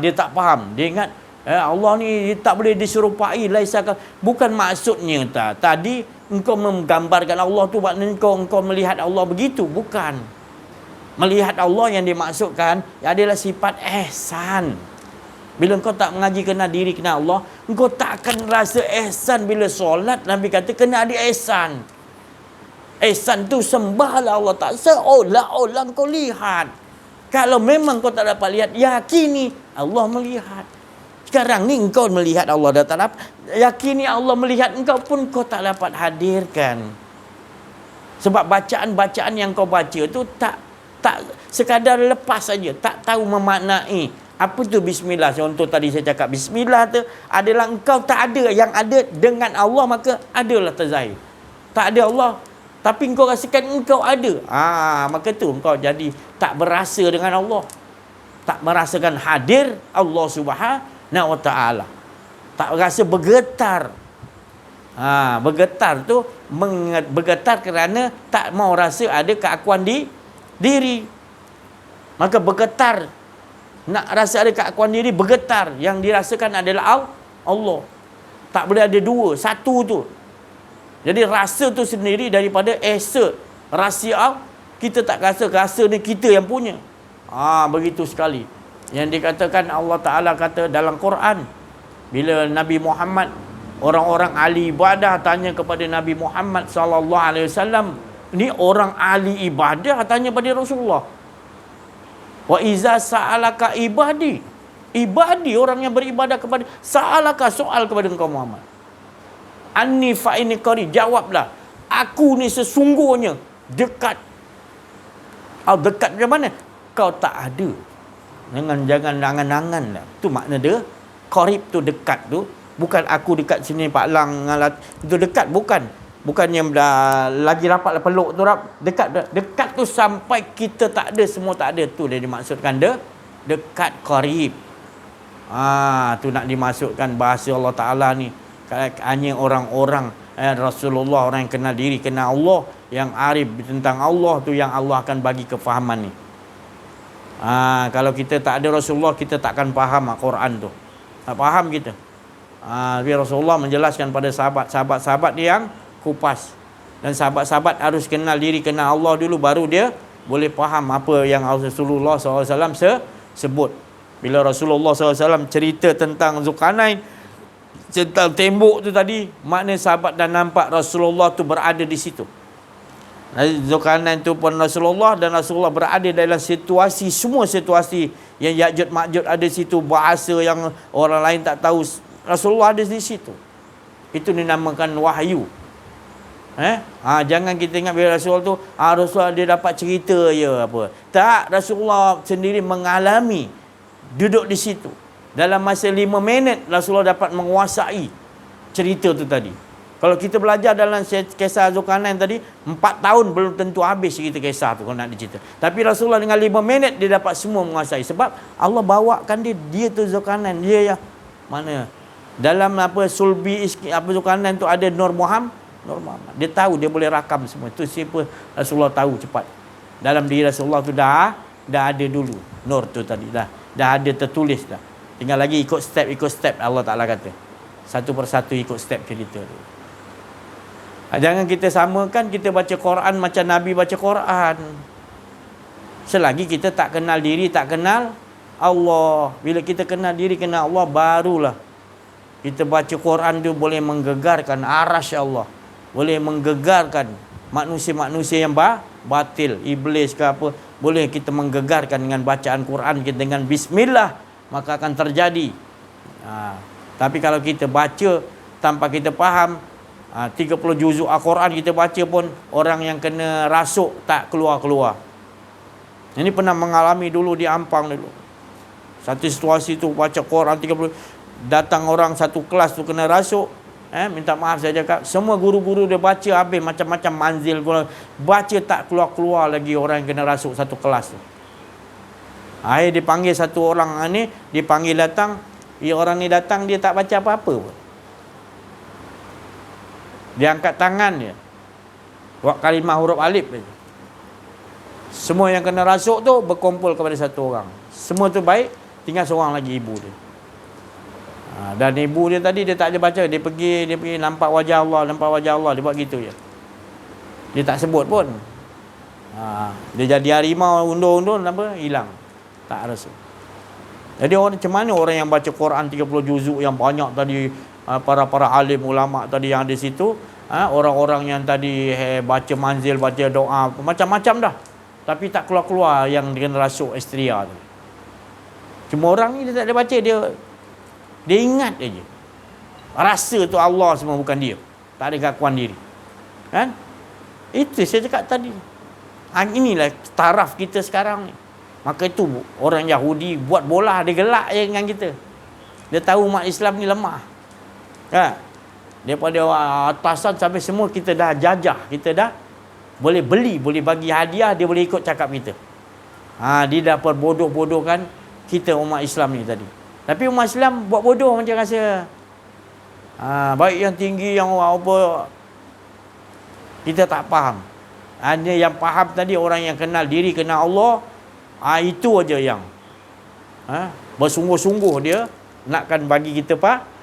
Dia tak faham. Dia ingat Allah ni tak boleh diserupai, laisakan. Bukan maksudnya tadi engkau menggambarkan Allah tu maknanya engkau melihat Allah begitu, bukan. Melihat Allah yang dimaksudkan adalah sifat ihsan. Bila engkau tak mengaji kenal diri, kenal Allah, engkau tak akan rasa ihsan bila solat. Nabi kata kena ada ihsan. Ihsan tu sembahlah Allah Ta'ala seolah-olah kau lihat. Kalau memang kau tak dapat lihat, yakini Allah melihat. Sekarang ni engkau melihat Allah dah tak dapat, yakini Allah melihat engkau pun kau tak dapat hadirkan. Sebab bacaan-bacaan yang kau baca tu tak sekadar lepas saja, tak tahu memaknai. Apa tu bismillah? Contoh tadi saya cakap bismillah tu adalah engkau tak ada, yang ada dengan Allah maka adalah terzahir. Tak ada Allah tapi engkau rasakan engkau ada. Maka tu engkau jadi tak berasa dengan Allah. Tak merasakan hadir Allah Subhanahu Wa Taala. Tak rasa bergetar. Bergetar tu bergetar kerana tak mau rasa ada keakuan di diri. Maka bergetar, nak rasa ada keakuan diri, bergetar. Yang dirasakan adalah Allah. Tak boleh ada dua, satu tu. Jadi rasa tu sendiri daripada esa. Rasa kita tak rasa ni kita yang punya. Begitu sekali. Yang dikatakan Allah Ta'ala kata dalam Quran, bila Nabi Muhammad, orang-orang ahli ibadah tanya kepada Nabi Muhammad SAW, ni orang ahli ibadah tanya pada Rasulullah, wa iza sa'alaka ibadi orang yang beribadah kepada, sa'alaka soal kepada engkau Muhammad, anni fa inni qarib, jawablah aku ni sesungguhnya dekat. Dekat macam mana? Kau tak ada, jangan angan-angan lah. Tu makna dia qarib tu dekat tu. Bukan aku dekat sini Pak Lang itu dekat, bukan yang dah lagi rapat lah peluk tu dekat tu sampai kita tak ada, semua tak ada, tu dia dimaksudkan dekat qarib. Tu nak dimasukkan bahasa Allah Ta'ala ni. Hanya orang-orang Rasulullah, orang yang kenal diri, kenal Allah, yang arif tentang Allah tu yang Allah akan bagi kefahaman ni. Kalau kita tak ada Rasulullah, kita tak akan faham Quran tu. Tak faham kita. Tapi Rasulullah menjelaskan pada sahabat-sahabat dia yang kupas. Dan sahabat-sahabat harus kenal diri, kenal Allah dulu, baru dia boleh faham apa yang Rasulullah SAW sebut. Bila Rasulullah SAW cerita tentang Zulkarnain, tentang tembok tu tadi, makna sahabat dah nampak Rasulullah tu berada di situ. Zulkarnain tu pun Rasulullah, dan Rasulullah berada dalam situasi, semua situasi yang Ya'juj Ma'juj ada situ, bahasa yang orang lain tak tahu, Rasulullah ada di situ. Itu dinamakan wahyu. Jangan kita ingat bila Rasulullah tu Rasulullah dia dapat cerita je apa. Tak, Rasulullah sendiri mengalami, duduk di situ. Dalam masa 5 minit Rasulullah dapat menguasai cerita tu tadi. Kalau kita belajar dalam kisah Zulkarnain tadi, 4 tahun belum tentu habis cerita kisah tu kalau nak dicerita. Tapi Rasulullah dengan 5 minit dia dapat semua menguasai. Sebab Allah bawakan dia tu Zulkarnain. Dia yang mana? Dalam sulbi Zulkarnain tu ada Nur Muhammad. Dia tahu, dia boleh rakam semua. Itu siapa Rasulullah tahu cepat. Dalam diri Rasulullah tu dah ada dulu Nur tu tadi. Dah ada tertulis dah. Tinggal lagi ikut step Allah Ta'ala kata. Satu persatu ikut step cerita tu. Jangan kita samakan kita baca Quran macam Nabi baca Quran. Selagi kita tak kenal diri, tak kenal Allah. Bila kita kenal diri, kenal Allah, barulah kita baca Quran tu boleh menggegarkan arasy Allah. Boleh menggegarkan manusia-manusia yang batil, iblis ke apa. Boleh kita menggegarkan dengan bacaan Quran kita dengan bismillah, maka akan terjadi. Tapi kalau kita baca tanpa kita faham, 30 juzuk Al-Quran kita baca pun, orang yang kena rasuk tak keluar-keluar. Ini pernah mengalami dulu di Ampang dulu. Satu situasi tu baca Quran 30, datang orang satu kelas tu kena rasuk. Minta maaf saya cakap, semua guru-guru dia baca habis macam-macam manzil, baca tak keluar-keluar lagi orang yang kena rasuk satu kelas tu. Akhir dipanggil satu orang ni, dipanggil datang. Orang ni datang, dia tak baca apa-apa pun. Dia angkat tangan dia, buat kalimah huruf alif je. Semua yang kena rasuk tu berkumpul kepada satu orang. Semua tu baik, tinggal seorang lagi ibu dia. Dan ibu dia tadi dia tak ada baca. Dia pergi nampak wajah Allah, dia buat gitu je. Dia tak sebut pun. Dia jadi harimau, undur-undur, hilang. Tak rasa. Jadi macam mana orang yang baca Quran 30 juzuk yang banyak tadi, para alim ulama tadi yang ada situ, Orang-orang yang tadi baca manzil, baca doa, macam-macam dah. Tapi tak keluar-keluar yang dengan rasuk ekstria tu. Cuma orang ni dia tak ada baca, dia ingat aja. Rasa tu Allah semua, bukan dia. Tak ada keakuan diri. Kan? Itu saya cakap tadi. Inilah taraf kita sekarang ni. Maka itu orang Yahudi buat bola, dia gelak je dengan kita. Dia tahu umat Islam ni lemah. Kan? Daripada atasan sampai semua kita dah jajah. Kita dah boleh beli, boleh bagi hadiah, dia boleh ikut cakap kita. Dia dah perbodoh-bodohkan kita umat Islam ni tadi. Tapi umat Islam buat bodoh macam rasa. Baik yang tinggi, yang apa, kita tak faham. Hanya yang faham tadi orang yang kenal diri, kenal Allah. Itu aja yang bersungguh-sungguh dia nakkan bagi kita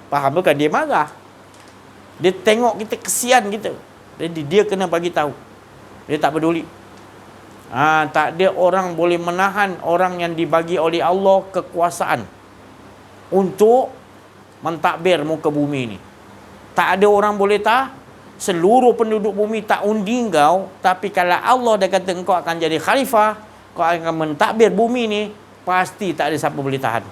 faham. Bukan dia marah. Dia tengok kita, kesian kita. Jadi dia kena bagi tahu. Dia tak peduli. Tak ada orang boleh menahan orang yang dibagi oleh Allah kekuasaan untuk mentadbir muka bumi ni. Tak ada orang boleh seluruh penduduk bumi tak undi kau, tapi kalau Allah dah kata engkau akan jadi khalifah, kau akan mentadbir bumi ni, pasti tak ada siapa boleh tahan.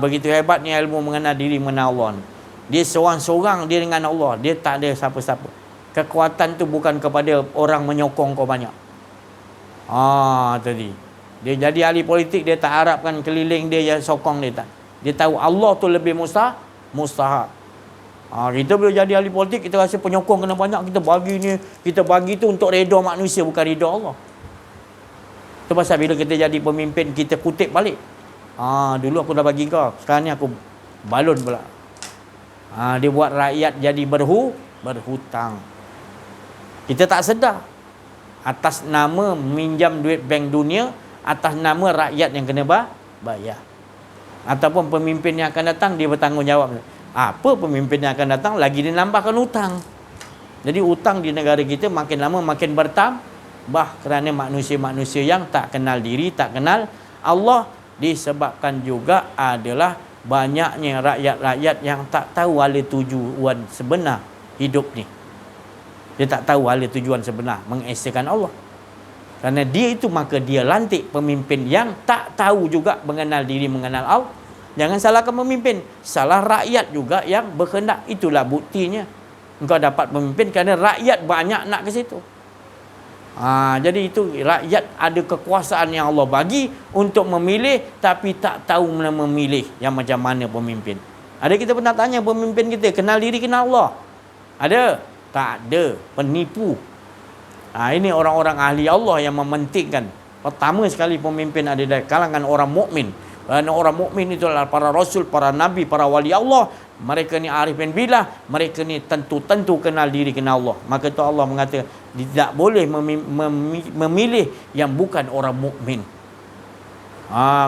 Begitu hebatnya ilmu mengenal diri, mengenal Allah ni. Dia seorang-seorang dia dengan Allah, dia tak ada siapa-siapa. Kekuatan tu bukan kepada orang menyokong kau banyak. Tadi dia jadi ahli politik, dia tak harapkan keliling dia yang sokong dia, tak. Dia tahu Allah tu lebih mustahak. Kita boleh jadi ahli politik, kita rasa penyokong kena banyak, kita bagi ni, kita bagi tu untuk redha manusia, bukan redha Allah. Itu pasal bila kita jadi pemimpin, kita kutip balik. Dulu aku dah bagi kau, sekarang ni aku balun pula. Dia buat rakyat jadi berhutang. Kita tak sedar. Atas nama minjam duit bank dunia, atas nama rakyat yang kena bayar. Ataupun pemimpin yang akan datang, dia bertanggungjawab. Apa pemimpin yang akan datang, lagi dia nambahkan hutang. Jadi hutang di negara kita makin lama makin bertambah kerana manusia-manusia yang tak kenal diri, tak kenal Allah. Disebabkan juga adalah banyaknya rakyat-rakyat yang tak tahu hala tujuan sebenar hidup ni. Dia tak tahu hala tujuan sebenar mengesakan Allah. Kerana dia itu, maka dia lantik pemimpin yang tak tahu juga mengenal diri, mengenal Allah. Jangan salahkan pemimpin, salah rakyat juga yang berkehendak. Itulah buktinya engkau dapat pemimpin kerana rakyat banyak nak ke situ. Jadi itu rakyat ada kekuasaan yang Allah bagi untuk memilih, tapi tak tahu memilih yang macam mana pemimpin. Ada kita pernah tanya pemimpin kita, kenal diri, kenal Allah? Ada? Tak ada. Penipu. Ini orang-orang ahli Allah yang mementingkan. Pertama sekali pemimpin ada dari kalangan orang mukmin. Kerana orang mukmin itu adalah para rasul, para nabi, para wali Allah. Mereka ni arifin billah, mereka ni tentu kenal diri, kenal Allah. Maka itu Allah mengatakan tidak boleh memilih yang bukan orang mukmin.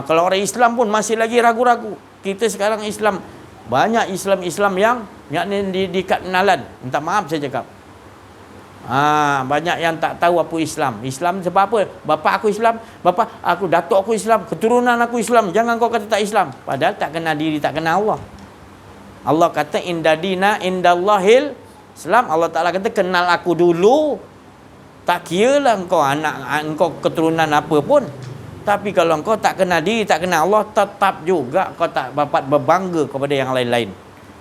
Kalau orang Islam pun masih lagi ragu-ragu. Kita sekarang Islam, banyak Islam yang di kenalan. Minta maaf saya cakap. Banyak yang tak tahu apa Islam. Islam sebab apa? Bapa aku Islam, aku datuk aku Islam, keturunan aku Islam. Jangan kau kata tak Islam. Padahal tak kenal diri, tak kenal Allah. Allah kata indadina indallahil Islam. Allah Ta'ala kata kenal aku dulu. Tak kira lah engkau engkau keturunan apa pun. Tapi kalau engkau tak kenal diri, tak kenal Allah, tetap juga kau tak dapat berbangga kepada yang lain-lain.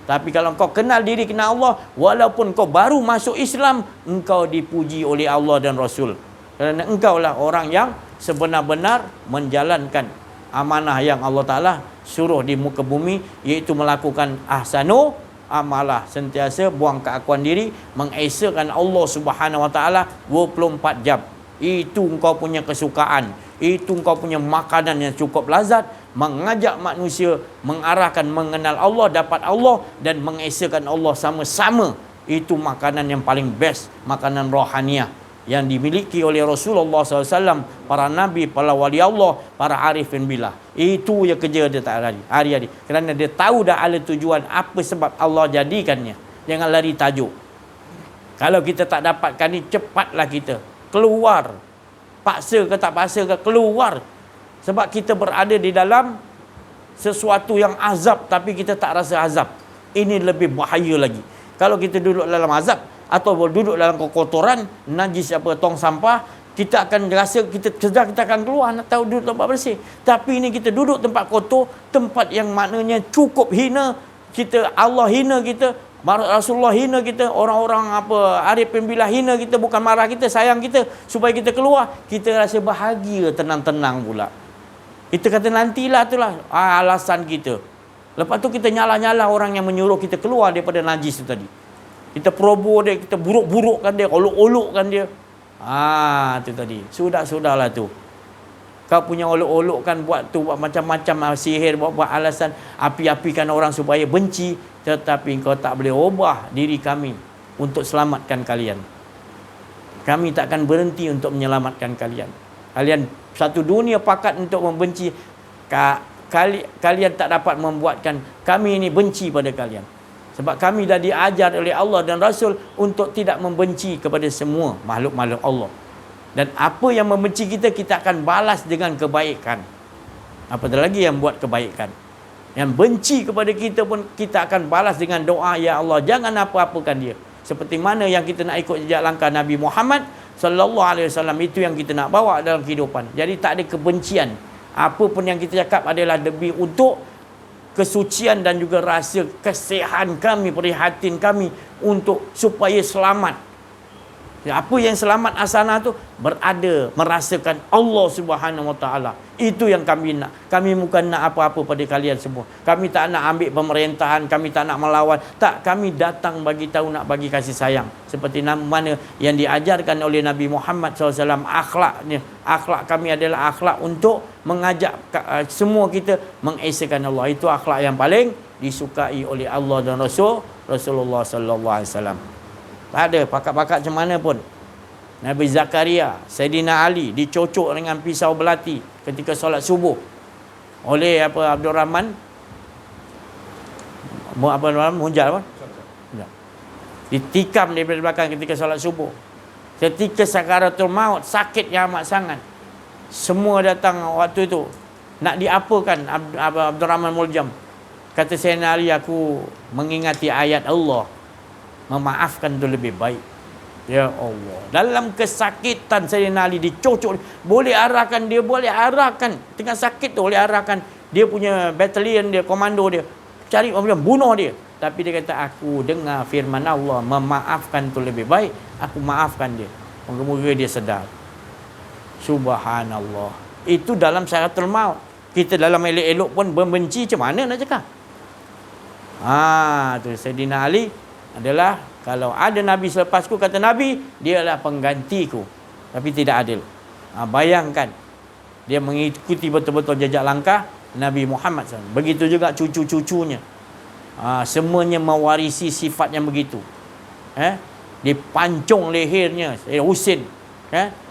Tapi kalau engkau kenal diri, kenal Allah, walaupun kau baru masuk Islam, engkau dipuji oleh Allah dan Rasul. Kerana engkau lah orang yang sebenar-benar menjalankan amanah yang Allah Ta'ala suruh di muka bumi, iaitu melakukan ahsanu amalah, sentiasa buang keakuan diri, mengesakan Allah Subhanahu Wa Ta'ala 24 jam. Itu engkau punya kesukaan, itu engkau punya makanan yang cukup lazat, mengajak manusia mengarahkan mengenal Allah, dapat Allah dan mengesakan Allah sama-sama. Itu makanan yang paling best, makanan rohaniah yang dimiliki oleh Rasulullah SAW, para nabi, para wali Allah, para arifin billah. Itu yang kerja dia tak lari hari-hari. Kerana dia tahu dah ada tujuan apa sebab Allah jadikannya. Jangan lari tajuk. Kalau kita tak dapatkan ni, cepatlah kita keluar. Paksa ke tak paksa ke, keluar. Sebab kita berada di dalam sesuatu yang azab, tapi kita tak rasa azab. Ini lebih bahaya lagi. Kalau kita duduk dalam azab atau duduk dalam kotoran, najis apa tong sampah, kita akan rasa kita sedar kita akan keluar, nak tahu duduk tempat bersih. Tapi ini kita duduk tempat kotor, tempat yang maknanya cukup hina kita, Allah hina kita, Rasulullah hina kita, orang-orang apa arif pembilah hina kita, bukan marah kita, sayang kita supaya kita keluar, kita rasa bahagia, tenang-tenang pula. Kita kata nantilah itulah alasan kita. Lepas tu kita nyala-nyala orang yang menyuruh kita keluar daripada najis tu tadi. Kita probo dia, kita buruk-burukkan dia, olok-olokkan dia. Tu tadi. Sudahlah tu. Kau punya olok-olokkan, buat macam-macam sihir, buat alasan api-apikan orang supaya benci, tetapi kau tak boleh ubah diri kami untuk selamatkan kalian. Kami takkan berhenti untuk menyelamatkan kalian. Kalian satu dunia pakat untuk membenci, kalian tak dapat membuatkan kami ini benci pada kalian. Sebab kami dah diajar oleh Allah dan Rasul untuk tidak membenci kepada semua makhluk-makhluk Allah. Dan apa yang membenci kita, kita akan balas dengan kebaikan. Apatah lagi yang buat kebaikan. Yang benci kepada kita pun kita akan balas dengan doa, ya Allah jangan apa-apakan dia. Seperti mana yang kita nak ikut jejak langkah Nabi Muhammad sallallahu alaihi wasallam, itu yang kita nak bawa dalam kehidupan. Jadi tak ada kebencian. Apa pun yang kita cakap adalah demi untuk kesucian dan juga rasa kesihan kami, prihatin kami untuk supaya selamat. Apa yang selamat asana tu berada merasakan Allah Subhanahu Wa Taala. Itu yang kami nak. Kami bukan nak apa-apa pada kalian semua. Kami tak nak ambil pemerintahan, kami tak nak melawan. Tak, kami datang bagi tahu, nak bagi kasih sayang. Seperti mana yang diajarkan oleh Nabi Muhammad SAW, akhlaknya. Akhlak kami adalah akhlak untuk mengajak semua kita mengesakan Allah. Itu akhlak yang paling disukai oleh Allah dan Rasulullah sallallahu alaihi wasallam. Tak ada pakat-pakat macam mana pun. Nabi Zakaria, Saidina Ali dicocok dengan pisau belati ketika solat subuh oleh Abdul Rahman Munjal apa? Ditikam daripada belakang ketika solat subuh. Ketika sakaratul maut, sakit yang amat sangat. Semua datang waktu itu nak diapakan Abdul Rahman Muljam. Kata Saidina Ali, aku mengingati ayat Allah, memaafkan itu lebih baik. Ya Allah, dalam kesakitan Sayyidina Ali dicocok, boleh arahkan tengah sakit tu, boleh arahkan dia punya batalion dia, komando dia, cari orang bunuh dia. Tapi dia kata, aku dengar firman Allah, memaafkan itu lebih baik, aku maafkan dia. Moga-moga dia sedar. Subhanallah. Itu dalam syaratul maut. Kita dalam elok-elok pun membenci, macam mana nak cakap? Tu Sayyidina Ali adalah, kalau ada Nabi selepasku, kata Nabi, dia adalah penggantiku. Tapi tidak adil. Bayangkan, dia mengikuti betul-betul jejak langkah Nabi Muhammad SAW. Begitu juga cucu-cucunya. Semuanya mewarisi sifat yang begitu. Dipancung lehernya, Husin.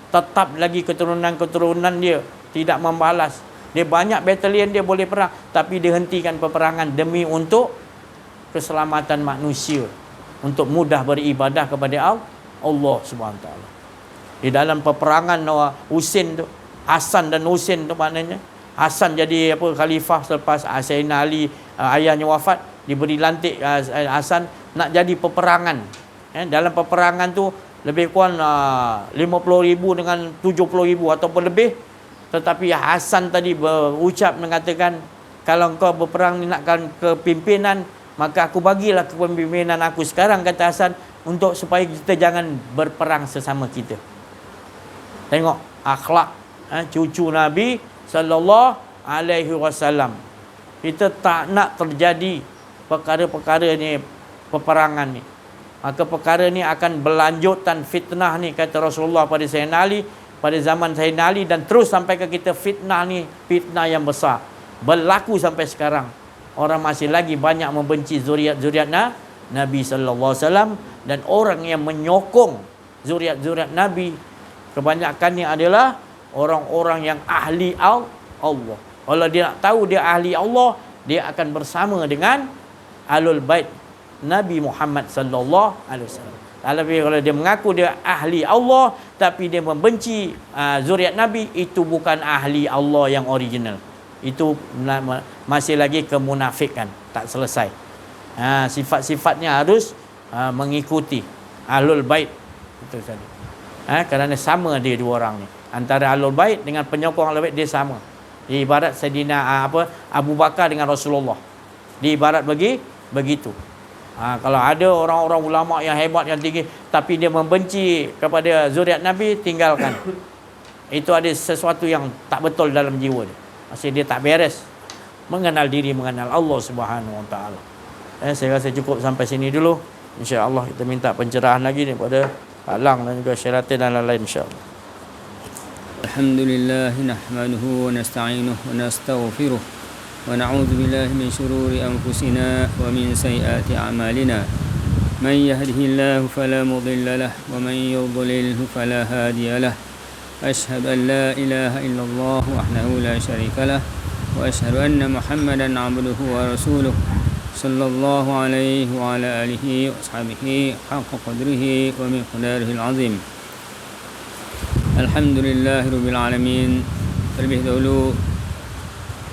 Tetap lagi keturunan-keturunan dia tidak membalas. Dia banyak batalion, dia boleh perang, tapi dihentikan peperangan demi untuk keselamatan manusia, untuk mudah beribadah kepada Allah Subhanahu Taala. Di dalam peperangan Husin tu, Hasan dan Husin tu, maknanya Hasan jadi khalifah selepas Sayyidina Ali ayahnya wafat, diberi lantik Hasan nak jadi peperangan. Dalam peperangan tu lebih kurang 50,000 dengan 70,000 ataupun lebih. Tetapi Hasan tadi berucap mengatakan, kalau engkau berperang ni nakkan kepimpinan, maka aku bagilah kepemimpinan aku sekarang, kata Hasan, untuk supaya kita jangan berperang sesama kita. Tengok akhlak cucu Nabi sallallahu alaihi wasallam. Kita tak nak terjadi perkara-perkara ni, peperangan ni. Maka perkara ni akan berlanjutan fitnah ni, kata Rasulullah pada Sayyidina Ali, pada zaman Sayyidina Ali, dan terus sampai ke kita. Fitnah ni fitnah yang besar, berlaku sampai sekarang. Orang masih lagi banyak membenci zuriat-zuriat Nabi sallallahu alaihi wasallam, dan orang yang menyokong zuriat-zuriat Nabi kebanyakannya adalah orang-orang yang ahli Allah. Kalau dia nak tahu dia ahli Allah, dia akan bersama dengan Ahlul Bait Nabi Muhammad sallallahu alaihi wasallam. Kalau dia mengaku dia ahli Allah tapi dia membenci zuriat Nabi, itu bukan ahli Allah yang original. Itu masih lagi kemunafikan, tak selesai. Sifat-sifatnya harus mengikuti Ahlul Bait itu tadi. Kerana sama dia dua orang ni. Antara Ahlul Bait dengan penyokong Ahlul Bait dia sama. Dia ibarat Saidina Abu Bakar dengan Rasulullah. Dia ibarat begitu. Kalau ada orang-orang ulama yang hebat yang tinggi tapi dia membenci kepada zuriat Nabi, tinggalkan. Itu ada sesuatu yang tak betul dalam jiwa dia. Maksudnya dia tak beres mengenal diri, mengenal Allah Subhanahu Wa Taala. Saya rasa cukup sampai sini dulu. Insya-Allah kita minta pencerahan lagi daripada Pak Lang dan juga Syaratin dan lain-lain insya-Allah. Alhamdulillah nahmaduhu wa nasta'inuhu wa nastaghfiruh wa na'udzu billahi min shururi anfusina wa min sayyiati a'malina. Man yahdihillahu fala mudilla lahu wa man yudlilhu fala hadiya lahu. Ashhadu an la ilaha illallah wahdahu la syarika lahu wa ashhadu anna Muhammadan 'abduhu wa rasuluh. Sallallahu alaihi wa ala alihi wa ashabihi haqqa qadrihi wa miqdarihil azim. Alhamdulillahirabbil alamin. Terlebih dahulu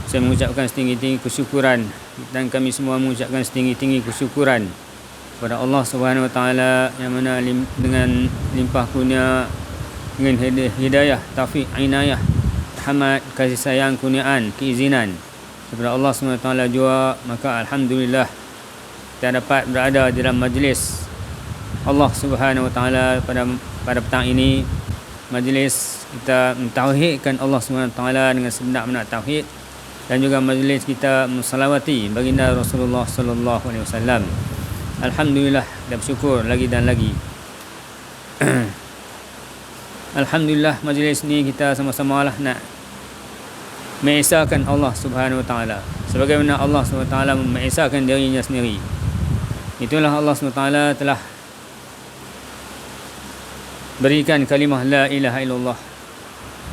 saya mengucapkan setinggi-tinggi kesyukuran dan kami semua mengucapkan setinggi-tinggi kesyukuran kepada Allah Subhanahu Wa Taala yang mana dengan limpah kurnia, dengan hidayah, taufik, inayah, rahmat, kasih sayang, kurniaan, keizinan daripada Allah SWT jua, maka alhamdulillah kita dapat berada dalam majlis Allah Subhanahu Wa Taala pada petang ini. Majlis kita mentauhidkan Allah SWT dengan sebenar-benar tauhid, dan juga majlis kita mensalawati baginda Rasulullah sallallahu alaihi wasallam. Alhamdulillah, dan bersyukur lagi dan lagi. Alhamdulillah, majlis ni kita sama-sama lah nak mengesahkan Allah Subhanahu Wa Taala sebagaimana Allah Subhanahu Wa Taala mengesahkan dirinya sendiri. Itulah Allah Subhanahu Wa Taala telah berikan kalimah la ilaha illallah,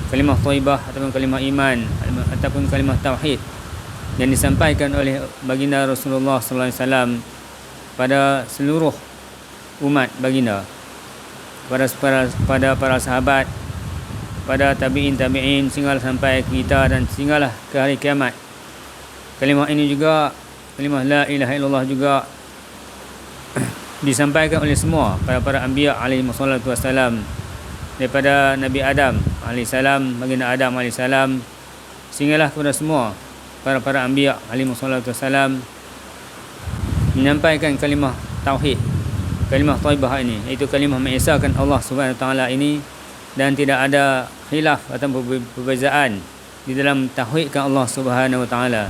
kalimah thaibah ataupun kalimah iman ataupun kalimah tauhid yang disampaikan oleh baginda Rasulullah sallallahu alaihi wasallam pada seluruh umat baginda, pada para sahabat, pada tabi'in sehinggalah sampai ke kita dan sehinggalah ke hari kiamat. Kalimah ini juga, kalimah la ilaha illallah juga disampaikan oleh semua para anbiya alaihi wassalatu wassalam, daripada Nabi Adam alaihi salam, baginda Adam alaihi salam, sehinggalah kepada semua para anbiya alaihi wassalatu wassalam menyampaikan kalimah tauhid, kalimah thaibah ini, iaitu kalimah mengesahkan Allah Subhanahu Wa Taala ini, dan tidak ada khilaf atau perbezaan di dalam tauhidkan Allah Subhanahu Wa Taala.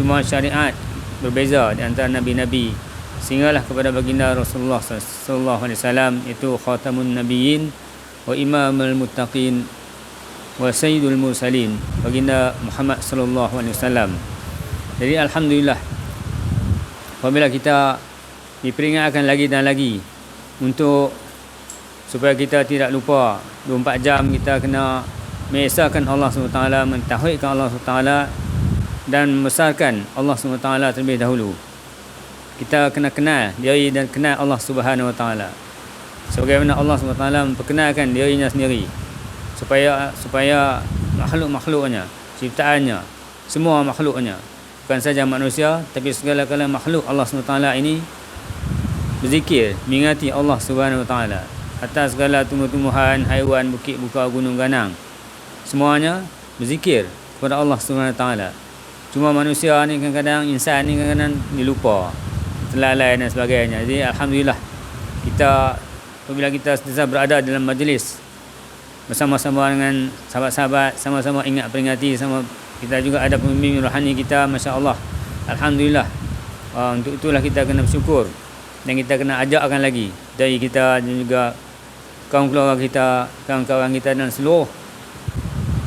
Cuma syariat berbeza di antara nabi-nabi sehinggalah kepada baginda Rasulullah sallallahu alaihi wasallam, itu khatamun nabiyyin wa imamul muttaqin wa sayyidul mursalin, baginda Muhammad sallallahu alaihi wasallam. Jadi alhamdulillah, apabila kita diperingatkan lagi dan lagi untuk supaya kita tidak lupa 24 jam kita kena mengesahkan Allah SWT, mentauhidkan Allah SWT dan membesarkan Allah SWT terlebih dahulu. Kita kena kenal diri dan kenal Allah Subhanahu Wa Taala sebagaimana Allah Subhanahu Wa Taala memperkenalkan dirinya sendiri, supaya makhluk-makhluknya, ciptaannya, semua makhluknya, bukan saja manusia tapi segala-gala makhluk Allah Subhanahu Wa Taala ini berzikir mengingati Allah Subhanahu Wa Taala. Atas segala tumbuh-tumbuhan, haiwan, bukit, buka, gunung, ganang, semuanya berzikir kepada Allah Subhanahu Wa Taala. Cuma manusia ni kadang-kadang, insan ni kadang-kadang dilupa, terlalai dan sebagainya. Jadi alhamdulillah, kita apabila kita sentiasa berada dalam majlis bersama-sama dengan sahabat-sahabat, sama-sama ingat peringati, sama kita juga ada pembimbing rohani kita, masya-Allah. Alhamdulillah. Untuk itulah kita kena bersyukur dan kita kena ajakkan lagi dari kita dan juga kaum keluarga kita, kawan-kawan kita dan seluruh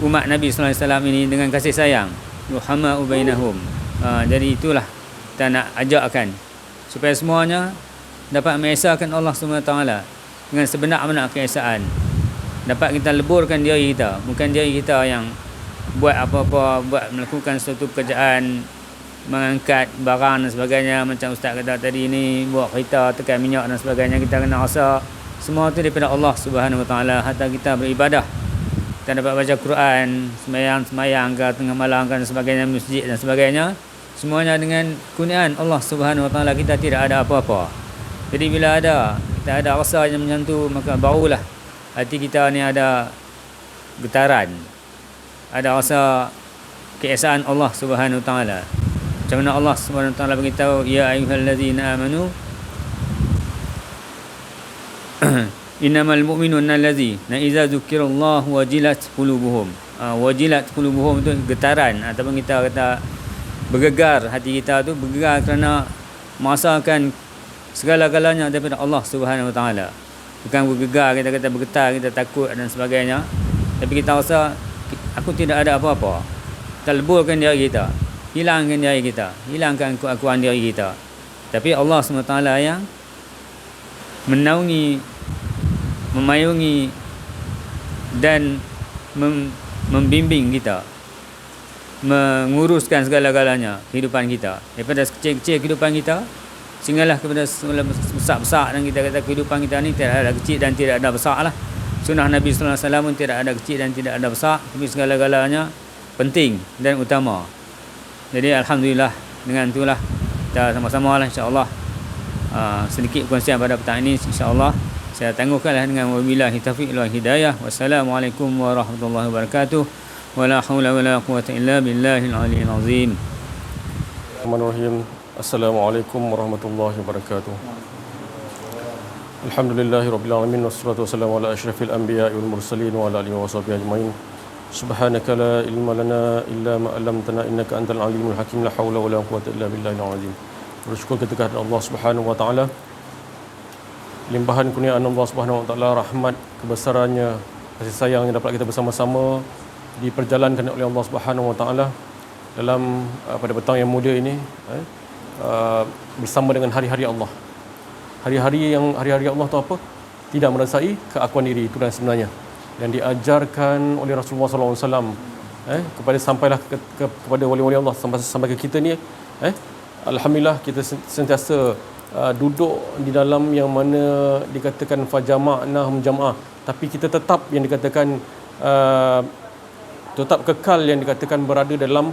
umat Nabi sallallahu alaihi wasallam ini dengan kasih sayang, ruhama'u bainahum. Jadi itulah kita nak ajakkan supaya semuanya dapat mengesahkan Allah Subhanahu Wa Taala dengan sebenar-benar keesaan. Dapat kita leburkan diri kita, bukan diri kita yang buat apa-apa, melakukan suatu pekerjaan, mengangkat barang dan sebagainya, macam ustaz kata tadi ni, buat kereta, tekan minyak dan sebagainya. Kita kena rasa semua itu daripada Allah Subhanahu Wa Taala. Hatta kita beribadah, kita dapat baca Quran, semayang ke tengah malam dan sebagainya, masjid dan sebagainya, semuanya dengan kurniaan Allah Subhanahu Wa Taala. Kita tidak ada apa-apa. Jadi bila kita ada rasa yang macam tu, maka barulah hati kita ni ada getaran, ada rasa keesaan Allah Subhanahu Wa Taala. Macam mana Allah Subhanahu Wa Taala beritahu, ya ayyuhallazina amanu innamal mu'minuna allazina idza dzukirallahu wajilat qulubuhum. Wajilat qulubuhum tu getaran, ataupun kita kata bergegar hati kita tu, bergegar kerana merasakan segala-galanya daripada Allah Subhanahu Wa Taala. Bukan bergegar kita kata bergetar, kita takut dan sebagainya, tapi kita rasa aku tidak ada apa-apa. Kita leburkan diri kita, hilangkan diri kita, hilangkan keakuan diri kita. Tapi Allah SWT yang menaungi, memayungi dan membimbing kita, menguruskan segala-galanya kehidupan kita, daripada kecil-kecil kehidupan kita sehinggalah kepada besar-besar. Dan kita kata kehidupan kita ni tidak ada kecil dan tidak ada besar lah. Sunnah Nabi sallallahu alaihi wasallam pun tidak ada kecil dan tidak ada besar, tapi segala-galanya penting dan utama. Jadi alhamdulillah, dengan itulah kita sama-sama lah insya-Allah sedikit perkongsian pada petang ini, insya-Allah saya tangguhkanlah dengan wabillahi taufiq wal hidayah. Wassalamualaikum warahmatullahi wabarakatuh. Wala haula wala quwwata illa billahil aliyyil azim. Bismillahirrahmanirrahim. Assalamualaikum warahmatullahi wabarakatuh. Alhamdulillahirabbil alamin, wassalatu wassalamu ala asyrafil anbiya'i wal mursalin wa ala alihi washabihi ajmain. Subhanaka la ilma lana illa ma 'allamtana innaka antal alimul hakim. La haula wala quwwata illa billahil azim. Bersyukur kepada Allah Subhanahu wa taala, limpahan kurniaan Allah Subhanahu wa taala, rahmat kebesarannya, kasih sayang yang dapat kita bersama-sama diperjalankan oleh Allah Subhanahu wa taala dalam pada petang yang mulia ini, bersama dengan hari-hari Allah. Hari-hari Allah tu apa? Tidak merasai keakuan diri, itu dan sebenarnya yang diajarkan oleh Rasulullah sallallahu alaihi wasallam kepada sampailah kepada wali-wali Allah sampai ke kita ni. Alhamdulillah kita sentiasa duduk di dalam yang mana dikatakan fajama'nahum jam'ah, tapi kita tetap yang dikatakan tetap kekal yang dikatakan berada dalam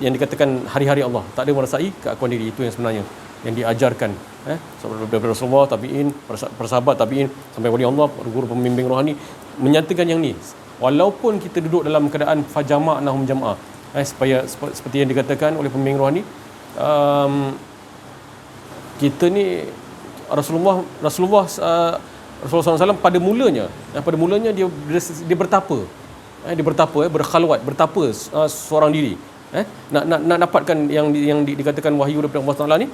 yang dikatakan hari-hari Allah, tak ada merasai keakuan diri. Itu yang sebenarnya yang diajarkan daripada Rasulullah, tabi'in, para sahabat tabi'in sampai wali Allah, guru pembimbing rohani menyatakan yang ni. Walaupun kita duduk dalam keadaan fajama'nahum jam'ah, supaya seperti yang dikatakan oleh pembimbing rohani, kita ni Rasulullah SAW pada mulanya dia bertapa, berkhalwat, bertapa seorang diri, nak dapatkan yang dikatakan wahyu daripada Allah Taala ni,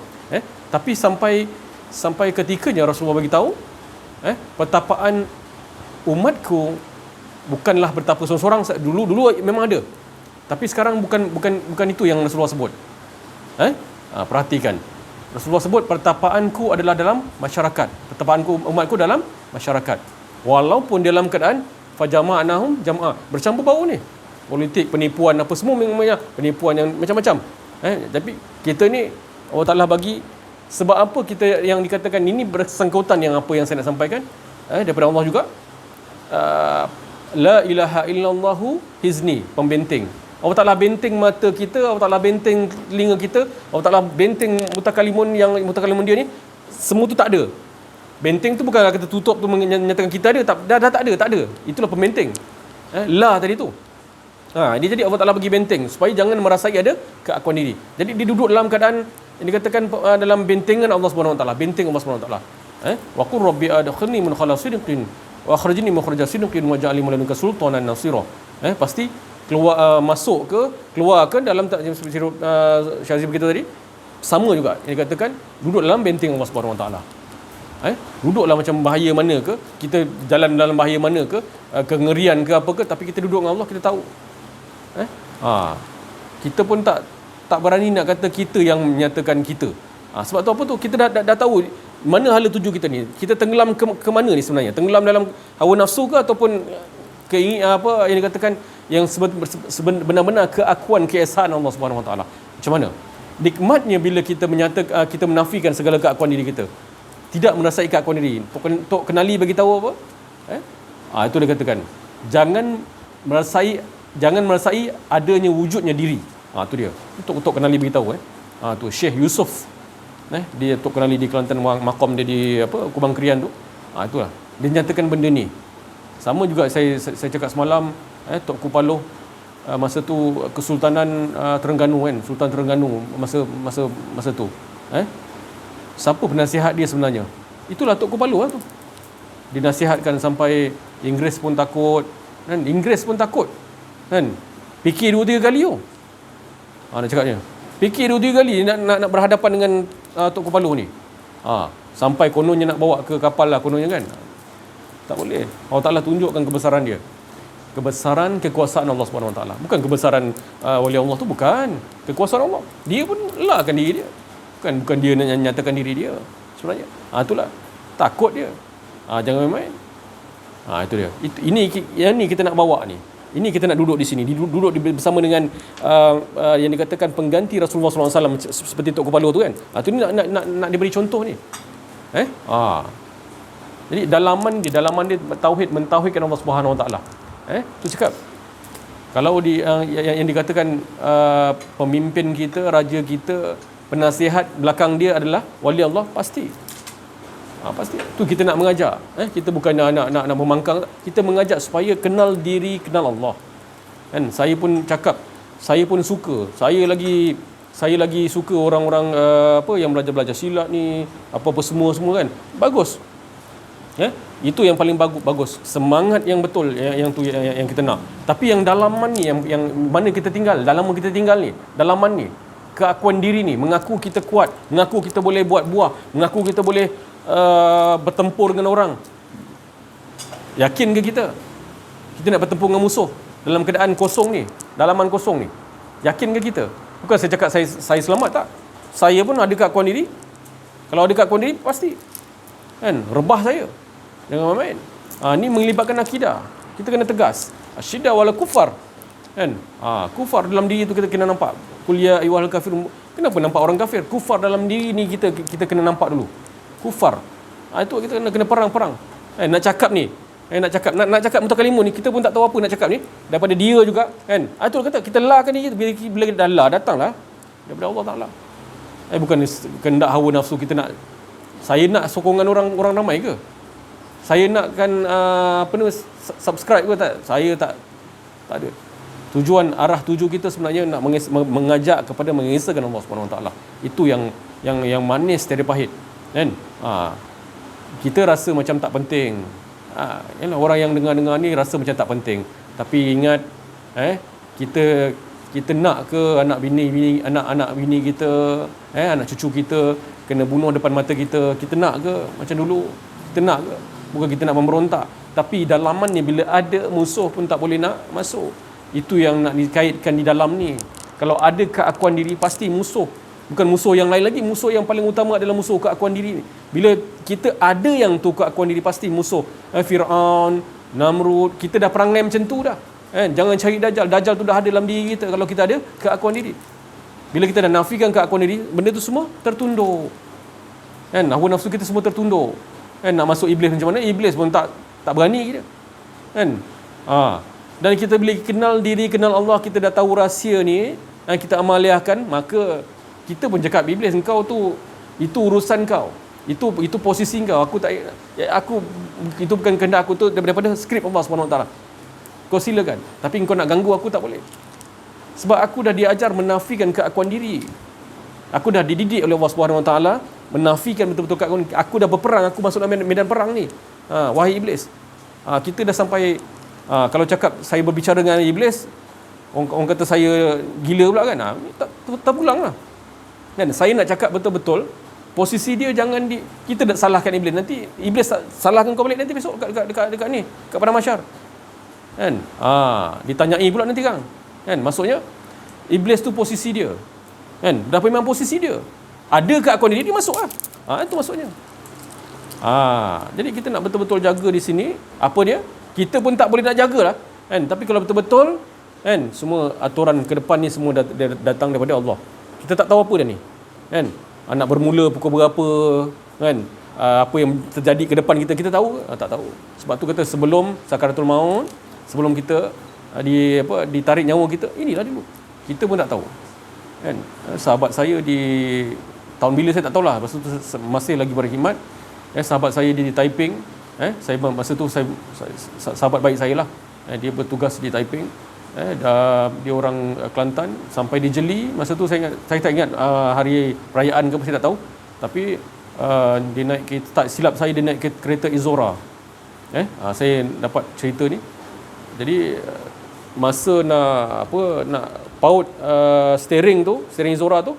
tapi sampai ketikanya Rasulullah bagi tahu, pertapaan umatku bukanlah bertapa seorang-seorang. Dulu memang ada, tapi sekarang bukan itu yang Rasulullah sebut. Perhatikan, Rasulullah sebut pertapaanku adalah dalam masyarakat, pertapaanku umatku dalam masyarakat, walaupun dalam keadaan fajama'nahum jam'ah, bercampur bau ni, politik, penipuan, apa semua, memangnya penipuan yang macam-macam. Tapi kita ni Allah Ta'ala bagi, sebab apa kita yang dikatakan ini bersangkutan yang apa yang saya nak sampaikan daripada Allah juga. La ilaha illallahu hizni, pembenteng. Allah Ta'ala benteng mata kita, Allah Ta'ala benteng telinga kita, Allah Ta'ala benteng mutakalimun dia ni, semua tu tak ada. Benteng tu bukan kata tutup tu menyatakan kita ada, dah tak ada. Itulah pembenteng. La tadi tu. Dia jadi Allah Ta'ala bagi benteng supaya jangan merasai ada keakuan diri. Jadi dia duduk dalam keadaan yang dikatakan dalam bentengan Allah Subhanahu Wa Ta'ala, benteng Allah Subhanahu Wa Ta'ala. Wa qur rabbi adkhilni min khala sidqin wa akhrijni mukhraja sidqin waj'alni min ladunka sultanan nasira. Pasti keluar ke dalam seperti Syazib beritahu tadi, sama juga yang dikatakan duduk dalam benteng Allah Subhanahu Wa Ta'ala. Duduklah macam bahaya mana ke, kita jalan dalam bahaya mana ke, kengerian ke apa ke, tapi kita duduk dengan Allah, kita tahu. Kita pun tak berani nak kata kita yang menyatakan kita. Sebab tu apa tu, kita dah tahu mana hala tuju kita ni. Kita tenggelam ke mana ni sebenarnya? Tenggelam dalam hawa nafsu ke, ataupun apa yang dikatakan yang benar-benar keakuan keesaan Allah Subhanahu Wa Ta'ala. Macam mana? Nikmatnya bila kita menyatakan, kita menafikan segala keakuan diri kita, tidak merasai keakuan diri. Tok Kenali bagi tahu apa? Itu dia katakan, jangan merasai adanya wujudnya diri. Tu dia. Tok Kenali bagi tahu. Tu Syekh Yusuf Dia Tok Kenali di Kelantan, makom dia di Kubang Krian tu. Itulah. Dia nyatakan benda ni. Sama juga saya cakap semalam, Tok Kupaloh masa tu Kesultanan Terengganu kan, Sultan Terengganu masa tu. Siapa penasihat dia sebenarnya? Itulah Tok Kupaloh lah tu. Dinasihatkan sampai Inggeris pun takut kan, Inggeris pun takut kan. Fikir 2-3 kali tu. Nak cakapnya. Fikir 2-3 kali nak berhadapan dengan Tok Kupaloh ni. Sampai kononnya nak bawa ke kapal lah kononnya kan. Tak boleh. Allah Ta'ala tunjukkan kebesaran dia. Kebesaran kekuasaan Allah Subhanahu Wa Ta'ala. Bukan kebesaran wali Allah tu, bukan. Kekuasaan Allah. Dia pun elakkan diri dia. Bukan dia nak nyatakan diri dia sebenarnya. Itulah. Takut dia. Jangan main-main. Itu dia. Yang ni kita nak bawa ni. Ini kita nak duduk di sini, duduk bersama dengan yang dikatakan pengganti Rasulullah SAW seperti Tok Kupaloh tu kan. Itu ni nak diberi contoh ni. Jadi dalaman dia mentauhidkan Allah Subhanahu Wa Taala. Tu cakap kalau yang dikatakan pemimpin kita, raja kita, penasihat belakang dia adalah wali Allah, pasti. Pasti. Tu kita nak mengajar. Kita bukan nak memangkang, kita mengajak supaya kenal diri, kenal Allah. Kan saya pun cakap, saya pun suka. Saya lagi suka orang-orang yang belajar silat ni, apa-apa semua kan. Bagus. Itu yang paling bagus. Semangat yang betul yang kita nak. Tapi yang dalaman ni yang mana kita tinggal, dalaman ni, keakuan diri ni, mengaku kita kuat, mengaku kita boleh buat buah, mengaku kita boleh bertempur dengan orang. Yakin ke kita nak bertempur dengan musuh dalam keadaan kosong ni, dalaman kosong ni? Yakin ke kita? Bukan saya cakap saya selamat, tak. Saya pun ada keakuan diri. Kalau ada keakuan diri, pasti kan rebah saya. Jangan main. Ni melibatkan akidah. Kita kena tegas. Asyidda wala kufar. Kan? Kufar dalam diri itu kita kena nampak. Qul ya ayyuhal kafirun. Kenapa nampak orang kafir? Kufar dalam diri ni kita kena nampak dulu. Kufar. Itu kita kena perang. Nak cakap ni, nak cakap mutakalimun ni, kita pun tak tahu apa nak cakap ni daripada dia juga kan. Itu kata kita lakan dia, bila dah la datanglah daripada Allah Taala. Bukan kehendak hawa nafsu kita nak. Saya nak sokongan orang ramai ke? Saya nakkan subscribe ke tak? Saya tak ada. Arah tuju kita sebenarnya nak mengajak kepada mengesahkan Allah Subhanahu Wa Taala. Itu yang manis tiada pahit. Kan? Kita rasa macam tak penting. Orang yang dengar ni rasa macam tak penting. Tapi ingat, kita nak ke anak bini kita, anak cucu kita kena bunuh depan mata kita? Kita nak ke macam dulu? Kita nak ke? Bukan kita nak memberontak. Tapi dalaman ni bila ada musuh pun tak boleh nak masuk. Itu yang nak dikaitkan di dalam ni. Kalau ada keakuan diri, pasti musuh. Bukan musuh yang lain lagi, musuh yang paling utama adalah musuh keakuan diri. Bila kita ada yang tu keakuan diri, pasti musuh. Fir'aun, Namrud, kita dah perangai macam tu dah. Jangan cari Dajjal. Dajjal tu dah ada dalam diri kita kalau kita ada keakuan diri. Bila kita dah nafikan keakuan diri, benda tu semua tertunduk. Hawa nafsu kita semua tertunduk. Nak masuk iblis macam mana? Iblis pun tak berani kita. Dan kita bila kenal diri, kenal Allah, kita dah tahu rahsia ni, kita amaliahkan, maka kita pun cakap iblis, engkau tu, itu urusan kau, itu posisi kau. Aku itu bukan kehendak aku, tu daripada skrip Allah SWT. Kau silakan, tapi engkau nak ganggu aku tak boleh. Sebab aku dah diajar menafikan keakuan diri. Aku dah dididik oleh Allah SWT menafikan betul-betul keakuan. Aku dah berperang, aku masuk dalam medan perang ni. Wahai iblis, kita dah sampai. Kalau cakap saya berbicara dengan iblis, orang kata saya gila pula kan. Tak pulang lah kan. Saya nak cakap betul-betul posisi dia, jangan kita tak salahkan iblis. Nanti iblis salahkan kau balik nanti besok dekat ni, kat padang mahsyar kan. Ditanyai pula nanti kan. Maksudnya iblis tu posisi dia kan. Dah memang posisi dia. Ada keakuan diri, dia masuk lah. Itu maksudnya. Jadi kita nak betul-betul jaga di sini. Apa dia? Kita pun tak boleh nak jagalah kan. Tapi kalau betul-betul kan, semua aturan ke depan ni semua datang daripada Allah. Kita tak tahu apa dah ni kan. Nak bermula pukul berapa kan. Apa yang terjadi ke depan kita tahu? Tak tahu. Sebab tu kata sebelum sakaratul maut, sebelum kita ditarik nyawa kita, inilah dulu. Kita pun tak tahu kan. Sahabat saya tahun bila saya tak tahulah. Masa tu masih lagi berkhidmat. Sahabat saya di Taiping, saya masa tu sahabat baik saya lah. Dia bertugas di Taiping. Dia orang Kelantan, sampai di Jeli. Masa tu saya tak ingat hari perayaan ke apa, saya tak tahu. Tapi dia naik kereta, tak silap saya, dia naik kereta Izora. Saya dapat cerita ni. Jadi masa nak paut steering Izora tu,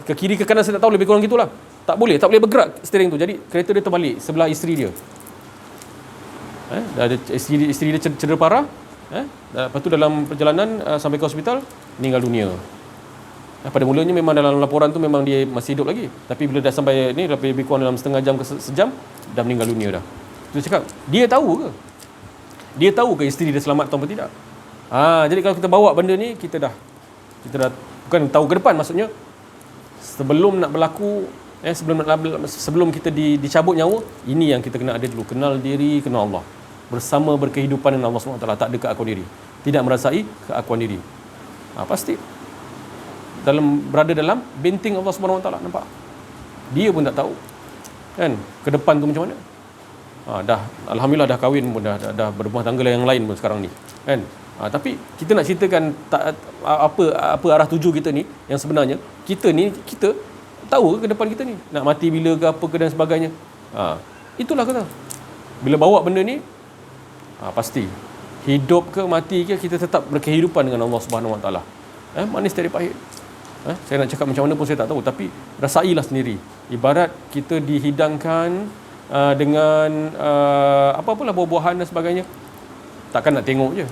ke kiri ke kanan saya tak tahu, lebih kurang gitulah. Tak boleh bergerak steering tu. Jadi kereta dia terbalik sebelah isteri dia. Isteri dia cedera parah. Lepas tu dalam perjalanan sampai ke hospital, meninggal dunia. Pada mulanya memang dalam laporan tu memang dia masih hidup lagi. Tapi bila dah sampai ni, lebih kurang dalam setengah jam ke sejam, dah meninggal dunia dah. Tu cakap, dia tahu ke? Dia tahu ke isteri dia selamat atau tidak? Jadi kalau kita bawa benda ni, kita dah bukan tahu ke depan, maksudnya sebelum nak berlaku, sebelum kita dicabut nyawa, ini yang kita kena ada dulu. Kenal diri, kenal Allah. Bersama berkehidupan dengan Allah SWT. Tak ada keakuan diri. Tidak merasai keakuan diri. Pasti berada dalam benteng Allah SWT. Nampak? Dia pun tak tahu kan ke depan tu macam mana. Alhamdulillah dah kahwin pun, dah berumah tangga yang lain pun sekarang ni kan. Tapi kita nak ceritakan apa arah tuju kita ni yang sebenarnya. Kita tahu ke depan kita ni nak mati bila ke apa ke dan sebagainya. Itulah kata, bila bawa benda ni, pasti hidup ke mati ke, kita tetap berkehidupan dengan Allah Subhanahu Wa Taala. Manis dari pahit. Saya nak cakap macam mana pun saya tak tahu, tapi rasailah sendiri. Ibarat kita dihidangkan dengan apa-apalah buah-buahan dan sebagainya, takkan nak tengok je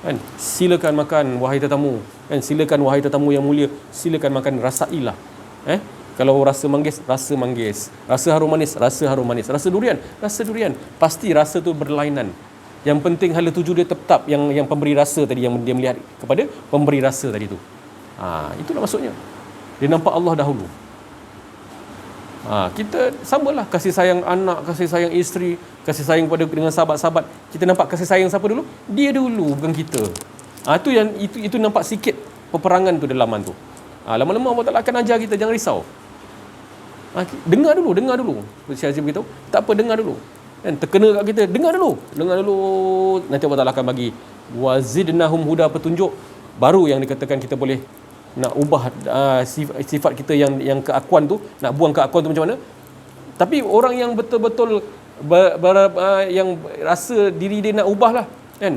kan. Silakan makan wahai tetamu kan, silakan wahai tetamu yang mulia, silakan makan, rasailah. Kalau rasa manggis, rasa manggis. Rasa harum manis, rasa harum manis. Rasa durian, rasa durian. Pasti rasa tu berlainan. Yang penting hala tuju dia tetap yang pemberi rasa tadi, yang dia melihat kepada pemberi rasa tadi tu. Itulah maksudnya. Dia nampak Allah dahulu. Kita samalah, kasih sayang anak, kasih sayang isteri, kasih sayang dengan sahabat-sahabat. Kita nampak kasih sayang siapa dulu? Dia dulu, bukan kita. Itu nampak sikit peperangan tu dalam tu. Lama-lama Allah Ta'ala akan ajar kita, jangan risau. Dengar dulu. Seperti Syazim beritahu, tak apa, dengar dulu. Kan terkena kat kita, dengar dulu. Nanti Allah Ta'ala akan bagi wazidnahum huda, petunjuk baru yang dikatakan kita boleh nak ubah sifat kita yang keakuan tu, nak buang keakuan tu macam mana. Tapi orang yang betul-betul yang rasa diri dia nak ubah lah kan.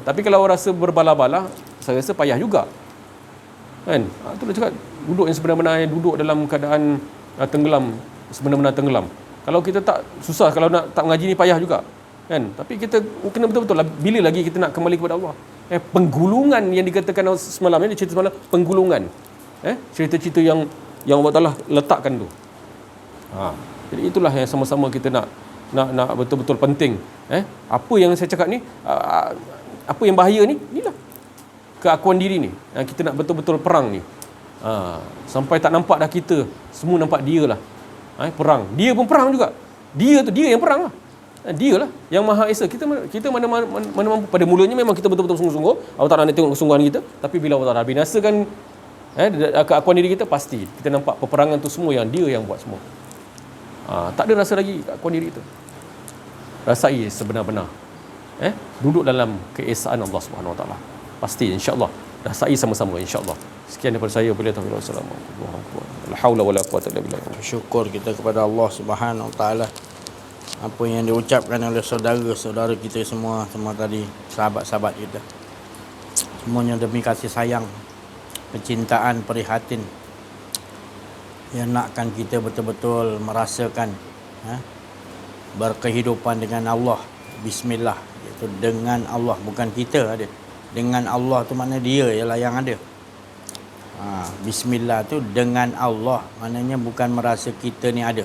Tapi kalau rasa berbala-bala, saya rasa payah juga kan. Tu dah cakap, duduk yang sebenar-benarnya, duduk dalam keadaan tenggelam, sebenar-benar tenggelam. Kalau kita tak, susah. Kalau nak tak mengaji ni payah juga kan. Tapi kita kena betul-betul lah, bila lagi kita nak kembali kepada Allah. Penggulungan yang dikatakan semalam ni, cerita semalam, penggulungan. Cerita-cerita yang Allah Ta'ala letakkan tu. Jadi itulah yang sama-sama kita nak betul-betul penting. Apa yang saya cakap ni, apa yang bahaya ni, inilah keakuan diri ni. Kita nak betul-betul perang ni. Sampai tak nampak dah kita, semua nampak dia lah. Perang. Dia pun perang juga. Dia yang perang lah. Dia lah yang Maha Esa. Kita mana mampu. Pada mulanya memang kita betul-betul sungguh-sungguh. Allah Ta'ala nak tengok kesungguhan kita. Tapi bila Allah Ta'ala binasakan keakuan diri kita, pasti kita nampak peperangan tu semua yang dia yang buat semua. Tak ada rasa lagi keakuan diri kita. Rasai sebenar-benar. Duduk dalam keesaan Allah Subhanahu Wa Ta'ala. Pasti, insya-Allah. Rasai sama-sama, insya-Allah. Sekian daripada saya. Wassalamualaikum. La haula wala quwata illa billah. Syukur kita kepada Allah Subhanahu Wa Ta'ala. Apa yang diucapkan oleh saudara-saudara kita semua tadi, sahabat-sahabat kita, semuanya demi kasih sayang, kecintaan, prihatin, yang nakkan kita betul-betul merasakan berkehidupan dengan Allah. Bismillah, iaitu dengan Allah, bukan kita ada. Dengan Allah tu makna dia ialah yang ada. Bismillah tu dengan Allah, maknanya bukan merasa kita ni ada.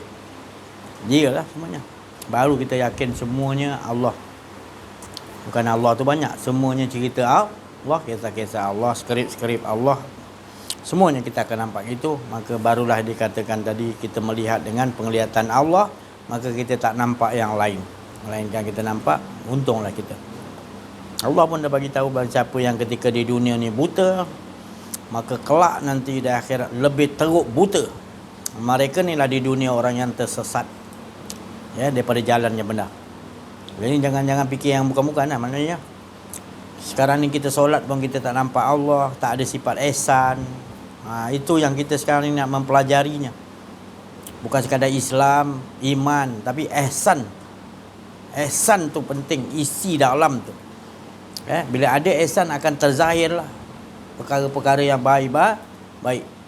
Dia lah semuanya. Baru kita yakin semuanya Allah. Bukan Allah tu banyak, semuanya cerita Allah, kisah-kisah Allah, skrip-skrip Allah. Semuanya kita akan nampak itu. Maka barulah dikatakan tadi, kita melihat dengan penglihatan Allah, maka kita tak nampak yang lain. Melainkan kita nampak, untunglah kita. Allah pun dah bagi tahu bagi siapa yang ketika di dunia ni buta, maka kelak nanti di akhirat lebih teruk buta. Mereka ni lah di dunia orang yang tersesat, ya, daripada jalan yang benar. Jadi jangan fikir yang bukan-bukan lah. Maknanya sekarang ni kita solat pun kita tak nampak Allah, tak ada sifat ihsan. Itu yang kita sekarang ni nak mempelajarinya. Bukan sekadar Islam, iman, tapi ihsan. Ihsan tu penting, isi dalam tu. Bila ada ihsan akan terzahir lah perkara-perkara yang baik.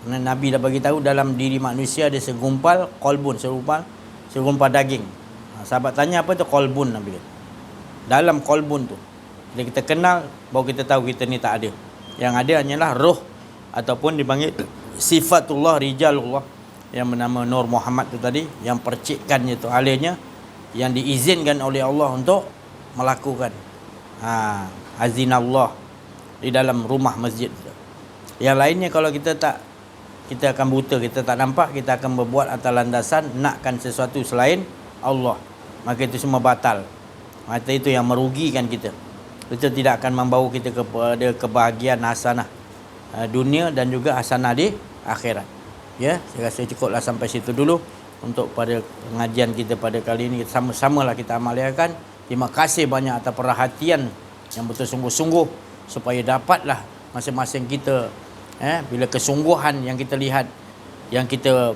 Nabi dah bagi tahu dalam diri manusia ada segumpal qalbun, segumpal daging. Sahabat tanya apa tu qalbun, Nabi kata. Dalam qalbun tu, bila kita kenal baru kita tahu kita ni tak ada. Yang ada hanyalah roh ataupun dipanggil sifatullah, rijalullah, yang bernama Nur Muhammad tu tadi, yang percikkannya tu alihnya yang diizinkan oleh Allah untuk melakukan azinallah di dalam rumah masjid. Yang lainnya kalau kita akan buta, kita tak nampak, kita akan berbuat atas landasan nakkan sesuatu selain Allah, maka itu semua batal. Maka itu yang merugikan kita. Itu tidak akan membawa kita kepada kebahagiaan hasanah dunia dan juga hasanah di akhirat. Ya, saya rasa cukuplah sampai situ dulu untuk pada pengajian kita pada kali ini. Sama-samalah kita amalkan. Terima kasih banyak atas perhatian yang betul sungguh-sungguh supaya dapatlah masing-masing kita bila kesungguhan yang kita lihat, yang kita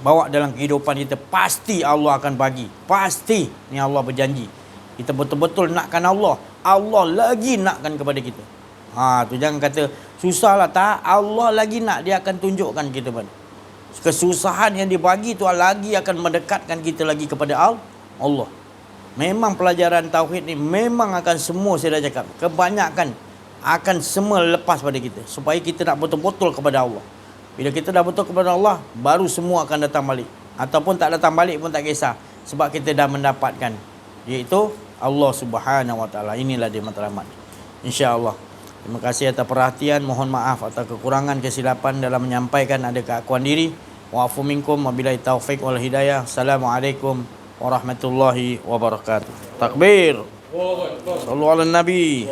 bawa dalam kehidupan kita, pasti Allah akan bagi. Pasti ni Allah berjanji. Kita betul-betul nakkan Allah, Allah lagi nakkan kepada kita. Tu jangan kata susahlah, tak, Allah lagi nak, dia akan tunjukkan kita pada kesusahan yang dibagi tu lagi akan mendekatkan kita lagi kepada Allah. Memang pelajaran tauhid ni memang akan semua, saya dah cakap, kebanyakan akan semua lepas pada kita supaya kita nak betul-betul kepada Allah. Bila kita dah betul kepada Allah, baru semua akan datang balik. Ataupun tak datang balik pun tak kisah, sebab kita dah mendapatkan, iaitu Allah Subhanahu Wa Taala. Inilah dia matlamat, insya-Allah. Terima kasih atas perhatian. Mohon maaf atas kekurangan kesilapan dalam menyampaikan ada keakuan diri. Wa'afu minkum wabillahi taufiq wal hidayah. Assalamualaikum warahmatullahi wabarakatuh. Takbir. Sallu ala Nabi.